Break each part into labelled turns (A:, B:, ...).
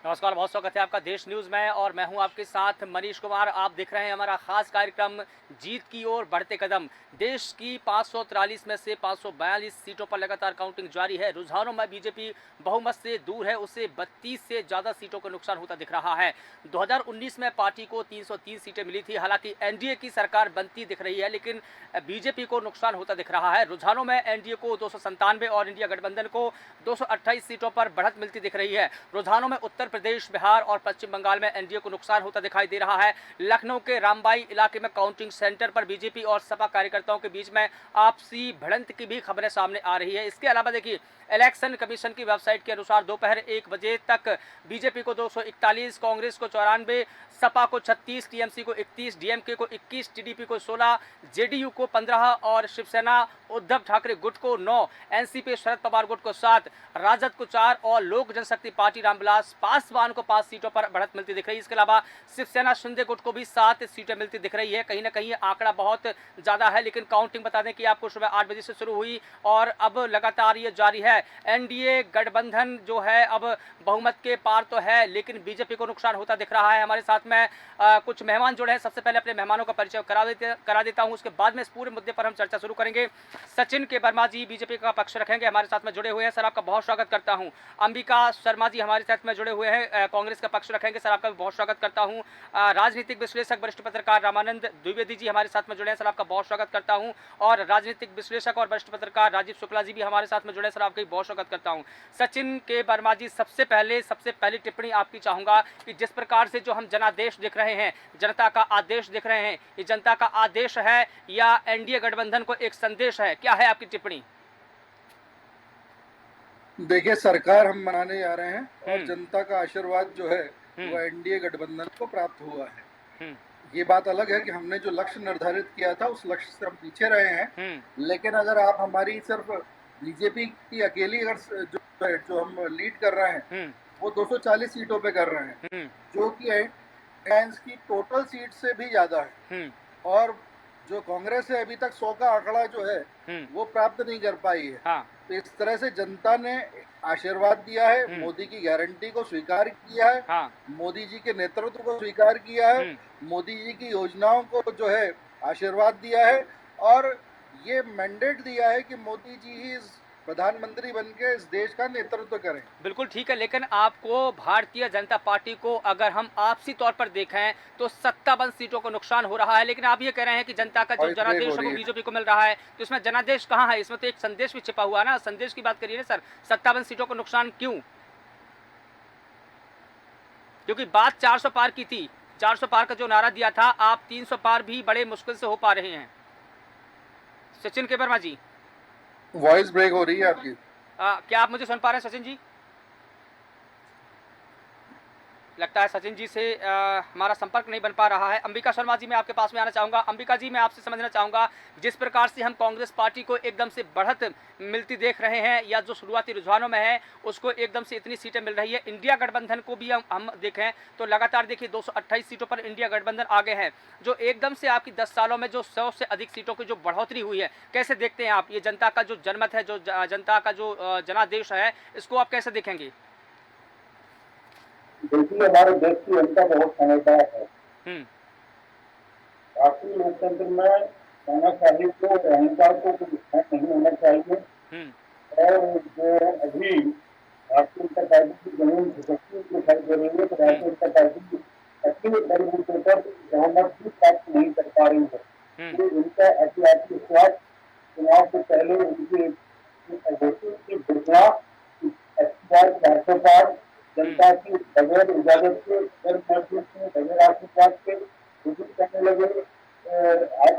A: नमस्कार, बहुत स्वागत है आपका देश न्यूज़ में और मैं हूं आपके साथ मनीष कुमार। आप देख रहे हैं हमारा खास कार्यक्रम जीत की ओर बढ़ते कदम। देश की 543 में से 542 सीटों पर लगातार काउंटिंग जारी है। रुझानों में बीजेपी बहुमत से दूर है, उसे 32 से ज़्यादा सीटों का नुकसान होता दिख रहा है। 2019 में पार्टी को 303 सीटें मिली थी। हालांकि एनडीए की सरकार बनती दिख रही है, लेकिन बीजेपी को नुकसान होता दिख रहा है। रुझानों में एनडीए को 297 और इंडिया गठबंधन को 228 सीटों पर बढ़त मिलती दिख रही है। रुझानों में उत्तर प्रदेश, बिहार और पश्चिम बंगाल में एनडीए को नुकसान होता दिखाई दे रहा है। लखनऊ के रामबाई इलाके में काउंटिंग सेंटर पर बीजेपी और सपा कार्यकर्ताओं के बीच में आपसी भिड़ंत की भी खबरें सामने आ रही है। इसके अलावा देखिए, इलेक्शन कमीशन की वेबसाइट के अनुसार दोपहर 1 बजे तक बीजेपी को 241, कांग्रेस को 94, सपा को 36, टीएमसी को 31, डीएमके को 21, टीडीपी को 16, जेडीयू को 15 और शिवसेना उद्धव ठाकरे गुट को 9, एनसीपी शरद पवार गुट को 7, राजद को 4 और लोक जनशक्ति पार्टी रामविलास पासवान को 5 सीटों पर बढ़त मिलती दिख रही है। इसके अलावा शिवसेना शिंदे गुट को भी 7 सीटें मिलती दिख रही है। कहीं ना कहीं आंकड़ा बहुत ज्यादा है, लेकिन काउंटिंग बता दें कि आपको सुबह 8 बजे से शुरू हुई और अब लगातार ये जारी है। एनडीए गठबंधन जो है अब बहुमत के पार तो है, लेकिन बीजेपी को नुकसान होता दिख रहा है। हमारे साथ में कुछ मेहमान जुड़े हैं। सबसे पहले अपने मेहमानों का परिचय करा देता हूं, उसके बाद में इस पूरे मुद्दे पर हम चर्चा शुरू करेंगे। सचिन के वर्मा जी बीजेपी का पक्ष रखेंगे, हमारे साथ में जुड़े हुए हैं। सर, आपका बहुत स्वागत करता हूं। अंबिका शर्मा जी हमारे साथ में जुड़े हुए हैं, कांग्रेस का पक्ष रखेंगे। सर, आपका भी बहुत स्वागत करता हूं। राजनीतिक विश्लेषक वरिष्ठ पत्रकार रामानंद द्विवेदी जी हमारे साथ में जुड़े हैं। सर, आपका बहुत स्वागत करता हूं। और राजनीतिक विश्लेषक और वरिष्ठ पत्रकार राजीव शुक्ला जी भी हमारे साथ में जुड़े हैं। सर, आपका भी बहुत स्वागत करता हूं। सचिन के वर्मा जी, सबसे पहली टिप्पणी आपकी चाहूंगा कि जिस प्रकार से जो हम जनादेश देख रहे हैं, जनता का आदेश देख रहे हैं, ये जनता का आदेश है या एनडीए गठबंधन को एक संदेश है? क्या है आपकी टिप्पणी?
B: देखिए, सरकार हम बनाने जा रहे हैं और जनता का आशीर्वाद जो है वो एनडीए गठबंधन को प्राप्त हुआ है। ये बात अलग है कि हमने जो लक्ष्य निर्धारित किया था उस लक्ष्य से हम पीछे रहे हैं, लेकिन अगर आप हमारी सिर्फ बीजेपी की अकेली अगर जो हम लीड कर रहे हैं वो 240 सीटों पे कर रहे हैं, जो कि एलायंस की टोटल सीट से भी ज्यादा है। और जो कांग्रेस है अभी तक 100 का आंकड़ा जो है वो प्राप्त नहीं कर पाई है।
A: हाँ।
B: तो इस तरह से जनता ने आशीर्वाद दिया है, मोदी की गारंटी को स्वीकार किया है,
A: हाँ।
B: मोदी जी के नेतृत्व को स्वीकार किया है, मोदी जी की योजनाओं को जो है आशीर्वाद दिया है और ये मैंडेट दिया है कि मोदी जी ही प्रधानमंत्री बनके इस देश का नेतृत्व करें।
A: बिल्कुल ठीक है, लेकिन आपको भारतीय जनता पार्टी को अगर हम आपसी तौर पर देखें तो 57 सीटों को नुकसान हो रहा है, लेकिन आप ये कह रहे हैं कि जनता का जो जनादेश है वो बीजेपी को मिल रहा है, तो इसमें जनादेश कहाँ है? इसमें तो एक संदेश भी छिपा हुआ है ना। संदेश की बात करिए ना सर। 57 सीटों को नुकसान क्यों? क्योंकि बात 400 पार की थी। 400 पार का जो नारा दिया था, आप 300 पार भी बड़े मुश्किल से हो पा रहे हैं। सचिन के वर्मा जी,
B: वॉइस ब्रेक हो रही है आपकी।
A: क्या आप मुझे सुन पा रहे हैं सचिन जी? लगता है सचिन जी से हमारा संपर्क नहीं बन पा रहा है। अंबिका शर्मा जी, मैं आपके पास में आना चाहूँगा। अंबिका जी, मैं आपसे समझना चाहूँगा, जिस प्रकार से हम कांग्रेस पार्टी को एकदम से बढ़त मिलती देख रहे हैं या जो शुरुआती रुझानों में है उसको एकदम से इतनी सीटें मिल रही है, इंडिया गठबंधन को भी हम देखें तो लगातार देखिए 228 सीटों पर इंडिया गठबंधन आगे है, जो एकदम से आपकी 10 सालों में जो 100 से अधिक सीटों की जो बढ़ोतरी हुई है, कैसे देखते हैं आप? ये जनता का जो जनमत है, जो जनता का जो जनादेश है, इसको आप कैसे देखेंगे?
C: देखिए, हमारे देश की जनता बहुत समझदार है। भारतीय लोकतंत्र में तानाशाही को और अहंकार को नहीं होना चाहिए और जो अभी भारतीय जनता पार्टी की जमीन झुकती दिखाई दे रही है, तो भारतीय जनता पार्टी अपने बड़े बूथों पर बहुमत भी प्राप्त नहीं कर पा रही है। तो इनका ऐतिहासिक विश्वास चुनाव से पहले उनकी घोषणा की घोषणा अच्छी बात जनता की बगैर इजाजत के, बगैर आशीर्वाद के घोषित करने लगे। आज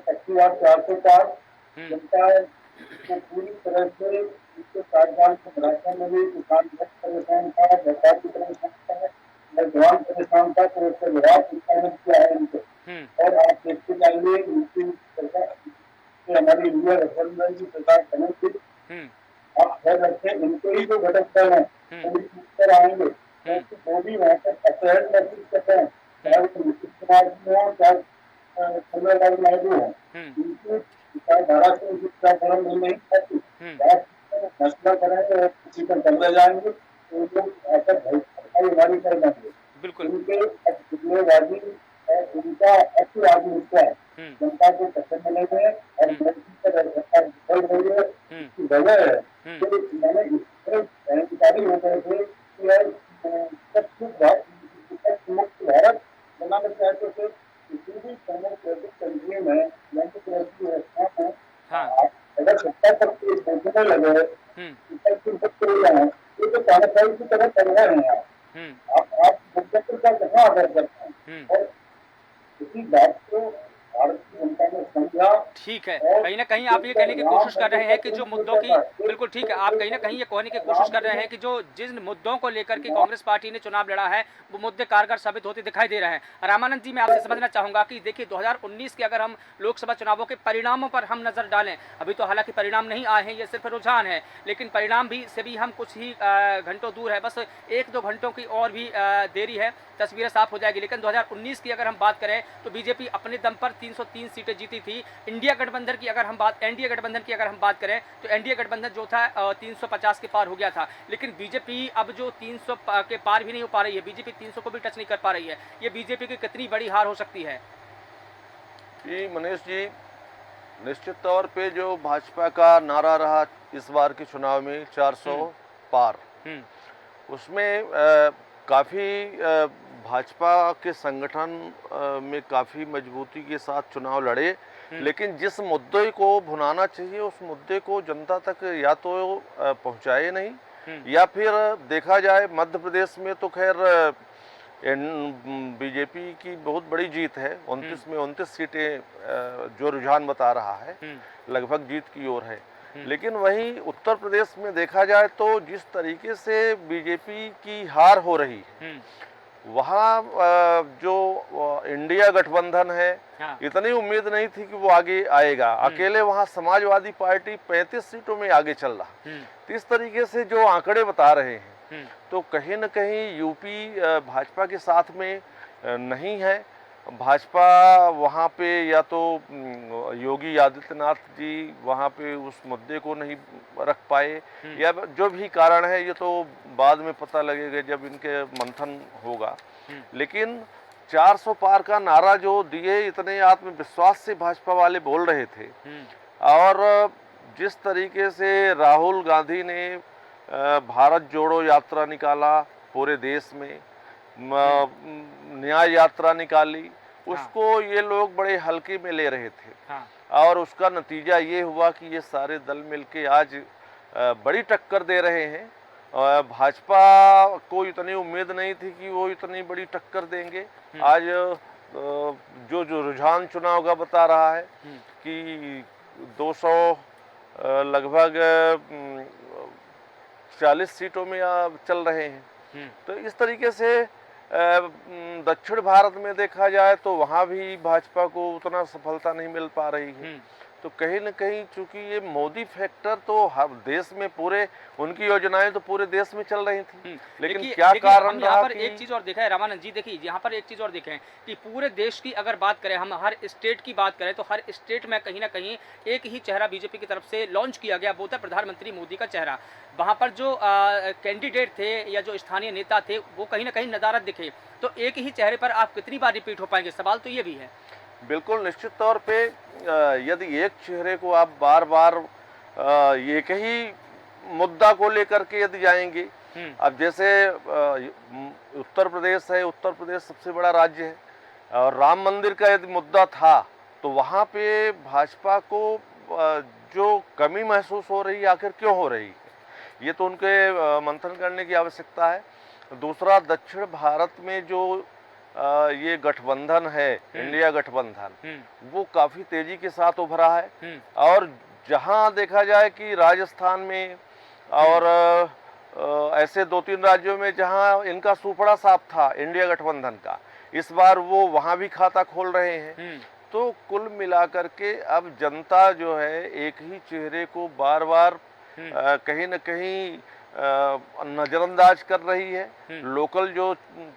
C: अच्छी बात 400 पार जनता को पूरी तरह से इसके कार्यकाल को बढ़ाने में भी किसान बहुत परेशान था, व्यापार भी परेशान था, नौजवान परेशान था, तो उसका जवाब किया है इनको। और आप देखते जाइए हमारी इंडिया गठबंधन की सरकार बनी थी, आप घर रखे इनको ही जो घटक दल है वो कर आएंगे, तो वो भी वहां पर असहज महसूस करते हैं, चाहे वो नीतीश कुमार जी हो, चाहे चंद्रबाबू नायडू हो, उनकी विचारधारा से शिक्षा धर्म नहीं खाती, फैसला करेंगे और किसी पर बदले जाएंगे। वो लोग आकर भाईचारेवादी कर देंगे।
A: बिल्कुल।
C: उनके अब जिम्मेवादी है, उनका असली आत्मविश्वास
A: हम्म।
C: जनता को पसंद नहीं है और
A: हम्म।
C: मोदी पर सरकार निकल रही है।
A: हम्म।
C: इसकी वजह है
A: हम्म।
C: कि मैंने इस तरह क्रांतिकारी हो गए थे कि यार सब मुक्त भारत बनाना चाहते थे। किसी भी डेमोक्रेटिक कंट्री में डेमोक्रेसी व्यवस्था में
A: हाँ।
C: आप अगर सत्ता पर पहुंचने लगे,
A: हम्म।
C: ऊपर से मुक्त हो जाए, तो तानाशाही की तरह चल रहे हैं
A: हम्म।
C: आप लोकतंत्र का कहाँ आदर करते हैं?
A: हम्म।
C: और इसी बात को भारतीय जनता ने समझा
A: ठीक है,
C: और
A: कहीं ना कहीं
C: जो
A: आप ये कहने की
C: राम
A: कोशिश कर
C: मंदिर
A: रहे
C: का
A: हैं कि जो
C: प्रिंसिपल
A: मुद्दों की,
C: था,
A: बिल्कुल ठीक है, आप कहीं ना कहीं ये कहने की कोशिश कर रहे हैं कि जो जिन मुद्दों को लेकर के कांग्रेस पार्टी ने चुनाव लड़ा है वो मुद्दे कारगर साबित होते दिखाई दे रहे हैं। रामानंद जी, मैं आपसे समझना चाहूंगा कि देखिए 2019 के अगर हम लोकसभा चुनावों के परिणामों पर हम नजर डालें, अभी तो हालांकि परिणाम नहीं आए हैं, ये सिर्फ रुझान है, लेकिन परिणाम भी से भी हम कुछ ही घंटों दूर है, बस 1-2 घंटों की और भी देरी है, तस्वीरें साफ हो जाएगी। लेकिन 2019 की अगर हम बात करें तो बीजेपी अपने दम पर 303 सीटें जीती थी। इंडिया गठबंधन की अगर हम बात एनडीए गठबंधन की अगर हम बात करें तो एनडीए गठबंधन जो था 350 के पार हो गया था, लेकिन बीजेपी अब जो 300 के पार भी नहीं हो पा रही है, बीजेपी 300 को भी टच नहीं कर पा रही है। ये बीजेपी की कितनी बड़ी हार हो सकती है?
D: जी मनीष जी, निश्चित तौर पे जो भाजपा का नारा रहा इस बार के चुनाव में 400 पार, उसमें काफ़ी भाजपा के संगठन में काफ़ी मजबूती के साथ चुनाव लड़े, लेकिन जिस मुद्दे को भुनाना चाहिए उस मुद्दे को जनता तक या तो पहुंचाए नहीं, या फिर देखा जाए मध्य प्रदेश में तो खैर बीजेपी की बहुत बड़ी जीत है, 29 में 29 सीटें जो रुझान बता रहा है लगभग जीत की ओर है। लेकिन वहीं उत्तर प्रदेश में देखा जाए तो जिस तरीके से बीजेपी की हार हो रही है, वहाँ जो इंडिया गठबंधन है,
A: हाँ।
D: इतनी उम्मीद नहीं थी कि वो आगे आएगा। अकेले वहाँ समाजवादी पार्टी 35 सीटों में आगे चल रहा। तो इस तरीके से जो आंकड़े बता रहे हैं, तो कहीं न कहीं यूपी भाजपा के साथ में नहीं है। भाजपा वहाँ पे या तो योगी आदित्यनाथ जी वहाँ पे उस मुद्दे को नहीं रख पाए, या जो भी कारण है ये तो बाद में पता लगेगा जब इनके मंथन होगा। लेकिन 400 पार का नारा जो दिए, इतने आत्मविश्वास से भाजपा वाले बोल रहे थे, और जिस तरीके से राहुल गांधी ने भारत जोड़ो यात्रा निकाला पूरे देश में, न्याय यात्रा निकाली, उसको ये लोग बड़े हल्के में ले रहे थे। और उसका नतीजा ये हुआ कि ये सारे दल मिलके आज बड़ी टक्कर दे रहे हैं। भाजपा को इतनी उम्मीद नहीं थी कि वो इतनी बड़ी टक्कर देंगे। आज जो रुझान चुनाव का बता रहा है कि 200 लगभग 40 सीटों में चल रहे हैं। तो इस तरीके से दक्षिण भारत में देखा जाए तो वहाँ भी भाजपा को उतना सफलता नहीं मिल पा रही है। तो कहीं न कहीं चूंकि ये मोदी फैक्टर तो हर देश में, पूरे उनकी योजनाएं तो पूरे देश में चल रही थी, लेकिन क्या कारण
A: हम यहाँ पर एक चीज और देखा है रामानंद जी, देखिए यहाँ पर एक चीज और देखें कि पूरे देश की अगर बात करें, हम हर स्टेट की बात करें तो हर स्टेट में कहीं ना कहीं एक ही चेहरा बीजेपी की तरफ से लॉन्च किया गया, वो था प्रधानमंत्री मोदी का चेहरा। वहाँ पर जो कैंडिडेट थे या जो स्थानीय नेता थे वो कहीं ना कहीं नदारद दिखे। तो एक ही चेहरे पर आप कितनी बार रिपीट हो पाएंगे, सवाल तो ये भी है।
D: बिल्कुल, निश्चित तौर पे यदि एक चेहरे को आप बार बार एक ही मुद्दा को लेकर के यदि जाएंगे, अब जैसे उत्तर प्रदेश है, उत्तर प्रदेश सबसे बड़ा राज्य है, और राम मंदिर का यदि मुद्दा था तो वहाँ पे भाजपा को जो कमी महसूस हो रही है, आखिर क्यों हो रही है, ये तो उनके मंथन करने की आवश्यकता है। दूसरा, दक्षिण भारत में जो ये गठबंधन है, इंडिया गठबंधन, वो काफी तेजी के साथ उभरा है। और जहां देखा जाए कि राजस्थान में और ऐसे 2-3 राज्यों में जहां इनका सुपड़ा साफ था इंडिया गठबंधन का, इस बार वो वहां भी खाता खोल रहे हैं। तो कुल मिलाकर के अब जनता जो है एक ही चेहरे को बार बार कहीं न कहीं नजरअंदाज कर रही है। लोकल जो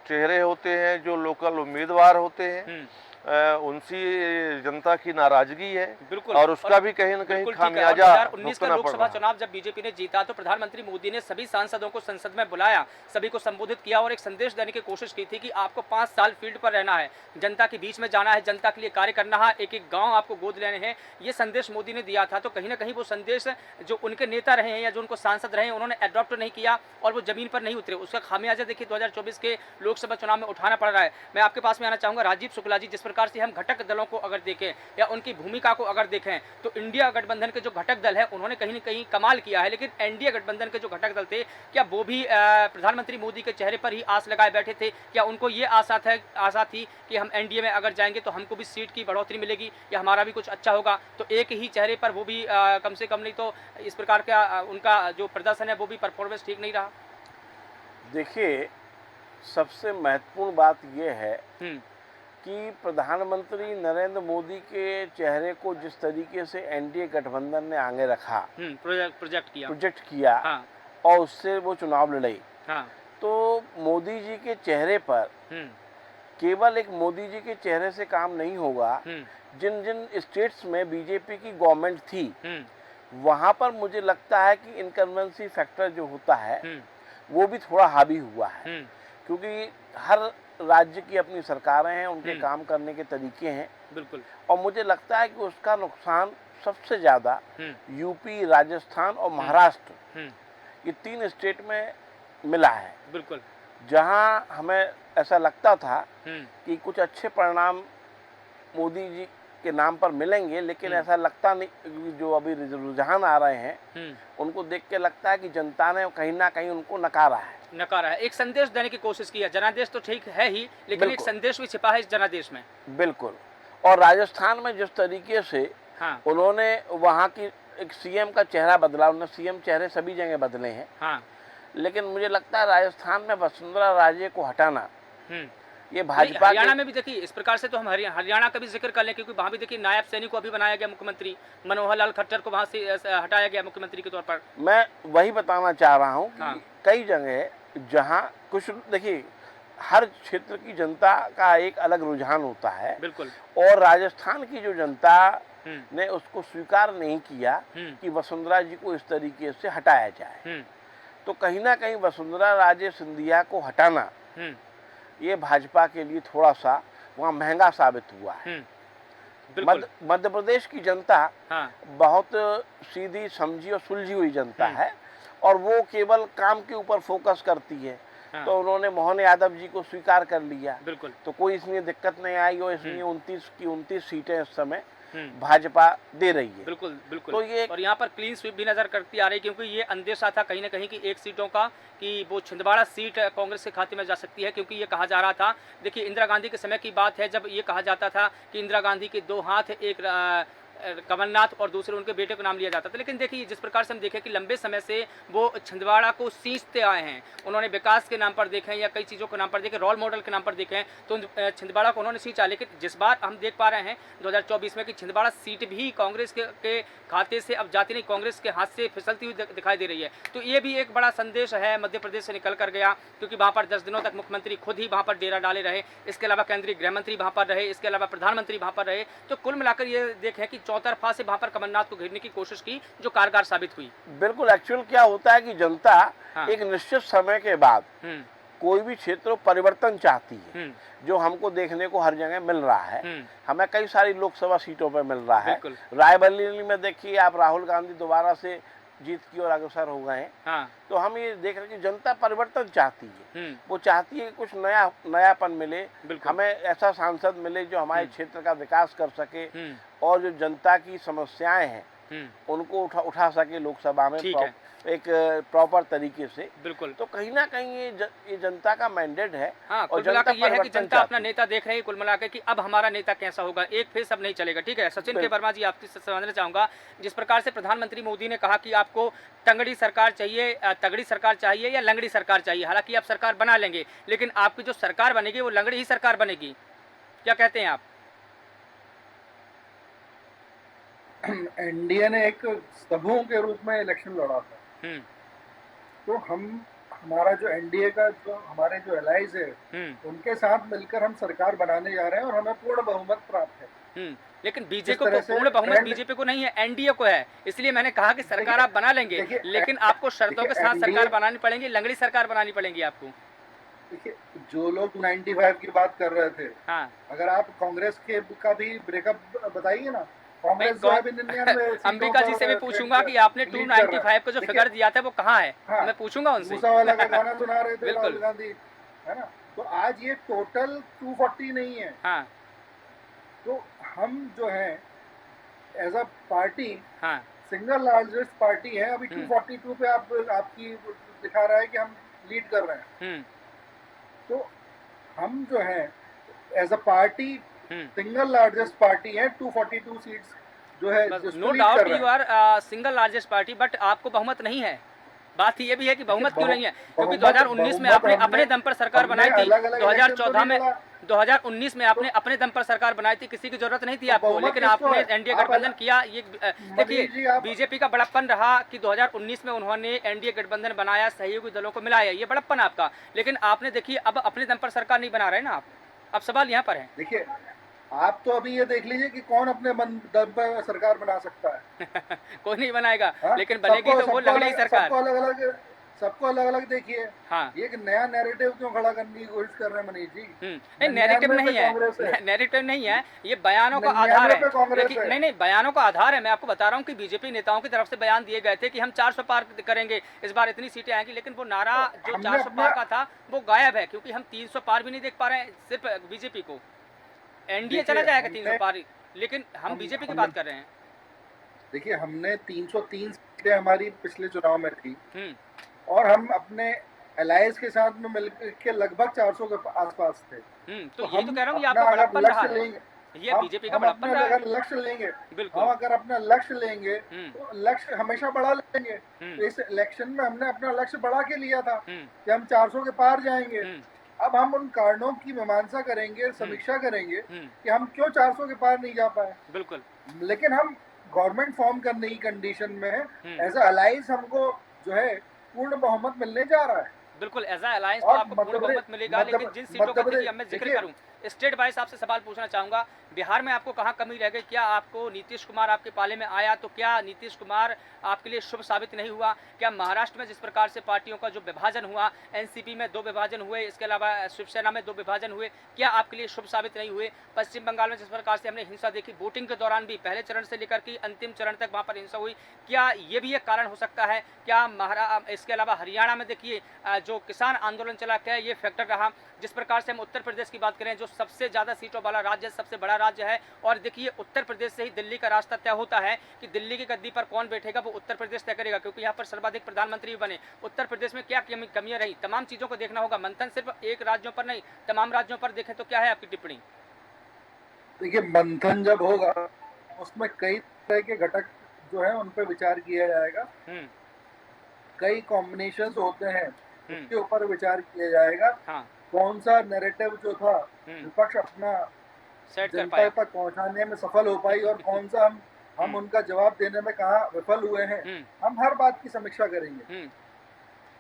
D: चेहरे होते हैं, जो लोकल उम्मीदवार होते हैं, उनसी जनता की नाराजगी है
A: बिल्कुल।
D: और उसका भी कहीं न कहीं
A: बिल्कुल ठीक है। और
D: खामियाजा
A: 2019 का
D: भुगतना पड़
A: लोकसभा
D: रहा है।
A: चुनाव जब बीजेपी ने जीता तो प्रधानमंत्री मोदी ने सभी सांसदों को संसद में बुलाया, सभी को संबोधित किया और एक संदेश देने की कोशिश की थी कि आपको 5 साल फील्ड पर रहना है, जनता के बीच में जाना है, जनता के लिए कार्य करना है, एक-एक गाँव आपको गोद लेने हैं। ये संदेश मोदी ने दिया था। तो कहीं न कहीं वो संदेश जो उनके नेता रहे हैं या जो उनको सांसद रहे हैं, उन्होंने एडॉप्ट नहीं किया और वो ज़मीन पर नहीं उतरे। उसका खामियाजा देखिए 2024 के लोकसभा चुनाव में उठाना पड़ रहा है। मैं आपके पास में आना चाहूँगा राजीव शुक्ला जी, जिस प्रकार से हम घटक दलों को अगर देखें या उनकी भूमिका को अगर देखें तो इंडिया गठबंधन के जो घटक दल है उन्होंने कहीं न कहीं कमाल किया है, लेकिन एनडीए गठबंधन के जो घटक दल थे क्या वो भी प्रधानमंत्री मोदी के चेहरे पर ही आस लगाए बैठे थे? क्या उनको ये आशा थी कि हम एनडीए में अगर जाएंगे तो हमको भी सीट की बढ़ोतरी मिलेगी या हमारा भी कुछ अच्छा होगा? तो एक ही चेहरे पर वो भी कम से कम नहीं तो इस प्रकार का उनका जो प्रदर्शन है वो भी परफॉर्मेंस ठीक नहीं रहा।
E: देखिए, सबसे महत्वपूर्ण बात यह है कि प्रधानमंत्री नरेंद्र मोदी के चेहरे को जिस तरीके से एनडीए गठबंधन ने आगे रखा, प्रोजेक्ट किया
A: हाँ।
E: और उससे वो चुनाव लड़े,
A: हाँ।
E: तो मोदी जी के चेहरे पर केवल एक मोदी जी के चेहरे से काम नहीं होगा। जिन जिन स्टेट्स में बीजेपी की गवर्नमेंट थी वहाँ पर मुझे लगता है कि इनकम्बेंसी फैक्टर जो होता है वो भी थोड़ा हावी हुआ है, क्योंकि हर राज्य की अपनी सरकारें हैं, उनके काम करने के तरीके हैं।
A: बिल्कुल।
E: और मुझे लगता है कि उसका नुकसान सबसे ज़्यादा यूपी, राजस्थान और महाराष्ट्र, ये 3 स्टेट में मिला है।
A: बिल्कुल।
E: जहां हमें ऐसा लगता था कि कुछ अच्छे परिणाम मोदी जी के नाम पर मिलेंगे, लेकिन ऐसा लगता नहीं। जो अभी रुझान आ रहे हैं उनको देख के लगता है कि जनता ने कहीं ना कहीं उनको नकारा है।
A: एक संदेश देने की कोशिश की है। जनादेश तो ठीक है ही, लेकिन एक संदेश भी छिपा है इस जनादेश में।
E: बिल्कुल। और राजस्थान में जिस तरीके से उन्होंने वहाँ की एक सीएम का चेहरा बदला, उन्होंने सीएम चेहरे सभी जगह बदले हैं, लेकिन मुझे लगता है राजस्थान में वसुंधरा राजे को हटाना, ये भाजपा,
A: हरियाणा में भी देखिए इस प्रकार से तो हम हरियाणा का भी जिक्र कर लें, क्योंकि वहाँ भी देखिए नायब सैनी को अभी बनाया गया मुख्यमंत्री, मनोहर लाल खट्टर को वहाँ से हटाया गया मुख्यमंत्री के तौर पर।
E: मैं वही बताना चाह रहा हूँ कि कई जगह जहाँ कुछ, देखिए हर क्षेत्र की जनता का एक अलग रुझान होता है।
A: बिल्कुल।
E: और राजस्थान की जो जनता ने उसको स्वीकार नहीं किया कि वसुंधरा जी को इस तरीके से हटाया जाए, तो कहीं ना कहीं वसुंधरा राजे सिंधिया को हटाना ये भाजपा के लिए थोड़ा सा वहाँ महंगा साबित हुआ है। मध्य प्रदेश की जनता बहुत सीधी, समझी और सुलझी हुई जनता है और वो केवल काम के ऊपर फोकस करती है। तो उन्होंने मोहन यादव जी को स्वीकार कर लिया।
A: बिल्कुल।
E: तो कोई इसमें दिक्कत नहीं आई और इसलिए 29 की 29 सीटें इस समय भाजपा दे रही है।
A: बिल्कुल बिल्कुल।
E: तो ये
A: और यहाँ पर क्लीन स्वीप भी नजर करती आ रही है, क्योंकि ये अंदेशा था कहीं ना कहीं कि 1 सीटों का कि वो छिंदवाड़ा सीट कांग्रेस के खाते में जा सकती है, क्योंकि ये कहा जा रहा था, देखिए इंदिरा गांधी के समय की बात है जब ये कहा जाता था कि इंदिरा गांधी के 2 हाथ, एक कमलनाथ और दूसरे उनके बेटे को नाम लिया जाता था। लेकिन देखिए जिस प्रकार से हम देखें कि लंबे समय से वो छिंदवाड़ा को सींचते आए हैं, उन्होंने विकास के नाम पर देखें या कई चीज़ों के नाम पर देखें, रोल मॉडल के नाम पर देखें, तो छिंदवाड़ा को उन्होंने सींचा। लेकिन जिस बार हम देख पा रहे हैं 2024 में कि छिंदवाड़ा सीट भी कांग्रेस के खाते से अब जाती नहीं, कांग्रेस के हाथ से फिसलती हुई दिखाई दे रही है। तो ये भी एक बड़ा संदेश है मध्य प्रदेश से निकल कर गया, क्योंकि वहाँ पर 10 दिनों तक मुख्यमंत्री खुद ही वहाँ पर डेरा डाले रहे, इसके अलावा केंद्रीय गृह मंत्री वहाँ पर रहे, इसके अलावा प्रधानमंत्री वहाँ पर रहे। तो कुल मिलाकर ये देखें कि चौतरफा से वहाँ पर कमलनाथ को घेरने की कोशिश की, जो कारगर साबित हुई।
E: बिल्कुल। एक्चुअल क्या होता है कि जनता एक निश्चित समय के बाद कोई भी क्षेत्र परिवर्तन चाहती है, जो हमको देखने को हर जगह मिल रहा है। हमें कई सारी लोकसभा सीटों पर मिल रहा है। रायबरेली में देखिए आप, राहुल गांधी दोबारा से जीत की ओर अग्रसर हो गए हैं। तो हम ये देख रहे हैं कि जनता परिवर्तन चाहती है, वो चाहती है कि कुछ नयापन मिले, हमें ऐसा सांसद मिले जो हमारे क्षेत्र का विकास कर सके और जो जनता की समस्याएं हैं उनको उठा सके लोकसभा में एक प्रॉपर तरीके से।
A: बिल्कुल।
E: तो कहीं ना कहीं ये जनता का मैंडेट है।
A: और जनता ये है कि जनता अपना नेता देख रही है कुल मिलाकर कि अब हमारा नेता कैसा होगा, एक फेस अब नहीं चलेगा। ठीक है सचिन के वर्मा जी, आपसे समझना चाहूंगा, जिस प्रकार से प्रधानमंत्री मोदी ने कहा कि आपको तगड़ी सरकार चाहिए या लंगड़ी सरकार चाहिए, हालांकि आप सरकार बना लेंगे, लेकिन आपकी जो सरकार बनेगी वो लंगड़ी ही सरकार बनेगी, क्या कहते हैं आप?
B: एनडीए ने एक समूह के रूप में इलेक्शन लड़ा था, तो हमारा जो एनडीए का जो हमारे जो एलाइज है उनके साथ मिलकर हम सरकार बनाने जा रहे हैं और हमें पूर्ण बहुमत प्राप्त है।
A: लेकिन बीजेपी को पूर्ण बहुमत बीजेपी को नहीं है, एनडीए को है, इसलिए मैंने कहा कि सरकार आप बना लेंगे, लेकिन आपको शर्तों के साथ सरकार बनानी पड़ेगी, लंगड़ी सरकार बनानी पड़ेगी आपको।
B: देखिए, जो लोग 95 की बात कर रहे थे,
A: हाँ,
B: अगर आप कांग्रेस के का भी ब्रेकअप बताइए ना, कांग्रेस
A: जो अंबिका जी से भी पूछूंगा कि आपने 295 का जो फिगर दिया था वो कहाँ है। हाँ, मैं पूछूंगा उनसे।
B: मूसा वाला का गाना सुना रहे थे राहुल गांधी, है ना? तो आज ये टोटल 240 नहीं है। हाँ, तो हम जो है as a party single largest party है अभी 242 पे आपकी दिखा रहा है कि हम लीड कर रहे हैं। तो हम जो है as a party single largest party है, 242 सीट्स जो है।
A: No doubt you are single largest party, but आपको बहुमत नहीं है। बात ये भी है कि बहुमत क्यों नहीं है, क्योंकि 2019 में आपने अपने दम पर सरकार बनाई थी, 2014 में 2019 में आपने अपने दम पर सरकार बनाई थी, किसी की जरूरत नहीं थी आपको, लेकिन आपने एनडीए गठबंधन किया। ये देखिए, बीजेपी का बड़प्पन रहा कि 2019 में उन्होंने एनडीए गठबंधन बनाया, सहयोगी दलों को मिलाया, ये बड़प्पन आपका। लेकिन आपने देखिए अब अपने दम पर सरकार नहीं बना रहे ना आप। अब सवाल यहाँ पर है।
B: देखिए, आप तो अभी ये देख लीजिए कि कौन अपने दम पर सरकार बना सकता है।
A: कोई नहीं बनाएगा। हाँ? लेकिन बनेगी तो वो लंगड़ी सरकार।
B: सबको अलग अलग देखिए। हाँ, ये एक नया नैरेटिव क्यों खड़ा करने की कोशिश कर रहे हैं मनीष जी?
A: नहीं, नैरेटिव नहीं है, नैरेटिव नहीं है, ये बयानों का आधार है। नहीं, बयानों का आधार है। मैं आपको बता रहा हूँ कि बीजेपी नेताओं की तरफ से बयान दिए गए थे कि हम 400 पार करेंगे, इस बार इतनी सीटें आएंगी, लेकिन वो नारा जो 400 पार का था वो गायब है, क्योंकि हम 300 पार भी नहीं देख पा रहे हैं सिर्फ बीजेपी को। एनडीए चला जाएगा 300 पार, लेकिन हम बीजेपी की बात कर रहे हैं।
B: देखिए, हमने 303 सीटें हमारी पिछले चुनाव में थी और हम अपने अलायंस के साथ में मिलकर के लगभग 400 के आसपास थे।
A: तो ये तो कह रहा हूँ, ये आपका बड़प्पन रहा है, ये बीजेपी का बड़प्पन रहा है।
B: अगर लक्ष्य लेंगे, हम अगर अपना लक्ष्य लेंगे तो लक्ष्य हमेशा बढ़ा लेंगे। तो इस इलेक्शन में हमने अपना लक्ष्य बढ़ा के लिया था कि हम 400 के पार जाएंगे। अब हम उन कारणों की मीमांसा करेंगे, समीक्षा करेंगे कि हम क्यों 400 के पार नहीं जा पाए।
A: बिल्कुल।
B: लेकिन हम गवर्नमेंट फॉर्म करने की कंडीशन में है, एज अ अलायंस हमको जो है पूर्ण बहुमत मिलने जा रहा है।
A: बिल्कुल, एज अ अलायंस तो आपको पूर्ण बहुमत मिलेगा, लेकिन जिन सीटों का देखिए मैं जिक्र करूं, स्टेट वाइज आपसे सवाल पूछना चाहूंगा, बिहार में आपको कहाँ कमी रह गई? क्या आपको नीतीश कुमार आपके पाले में आया तो क्या नीतीश कुमार आपके लिए शुभ साबित नहीं हुआ? क्या महाराष्ट्र में जिस प्रकार से पार्टियों का जो विभाजन हुआ, एनसीपी में 2 विभाजन हुए, इसके अलावा शिवसेना में 2 विभाजन हुए, क्या आपके लिए शुभ साबित नहीं हुए? पश्चिम बंगाल में जिस प्रकार से हमने हिंसा देखी, वोटिंग के दौरान भी पहले चरण से लेकर के अंतिम चरण तक वहाँ पर हिंसा हुई, क्या ये भी एक कारण हो सकता है? क्या इसके अलावा हरियाणा में देखिए जो किसान आंदोलन चला, क्या ये फैक्टर रहा? जिस प्रकार से हम उत्तर प्रदेश की बात करें, जो सबसे ज़्यादा सीटों वाला राज्य, सबसे बड़ा राज्य है, और देखिए उत्तर प्रदेश से ही दिल्ली का रास्ता तय होता है कि दिल्ली की गद्दी पर कौन बैठेगा, वो उत्तर प्रदेश तय करेगा, क्योंकि यहाँ पर सर्वाधिक प्रधानमंत्री भी बने। उत्तर प्रदेश में क्या कमियां रही, तमाम चीज़ों को देखना होगा। मंथन सिर्फ एक राज्यों पर नहीं, तमाम राज्यों पर देखें तो क्या है आपकी टिप्पणी?
B: देखिए, मंथन जब होगा उसमें कई तरह के घटक जो है उन पर विचार किया जाएगा, कई कॉम्बिनेशंस होते हैं, उसके ऊपर विचार किया जाएगा। हाँ। कौन सा नैरेटिव जो था विपक्ष अपना जनता तक पहुंचाने में सफल हो पाई और कौन सा हम उनका जवाब देने में कहाँ विफल हुए हैं, हम हर बात की समीक्षा करेंगे।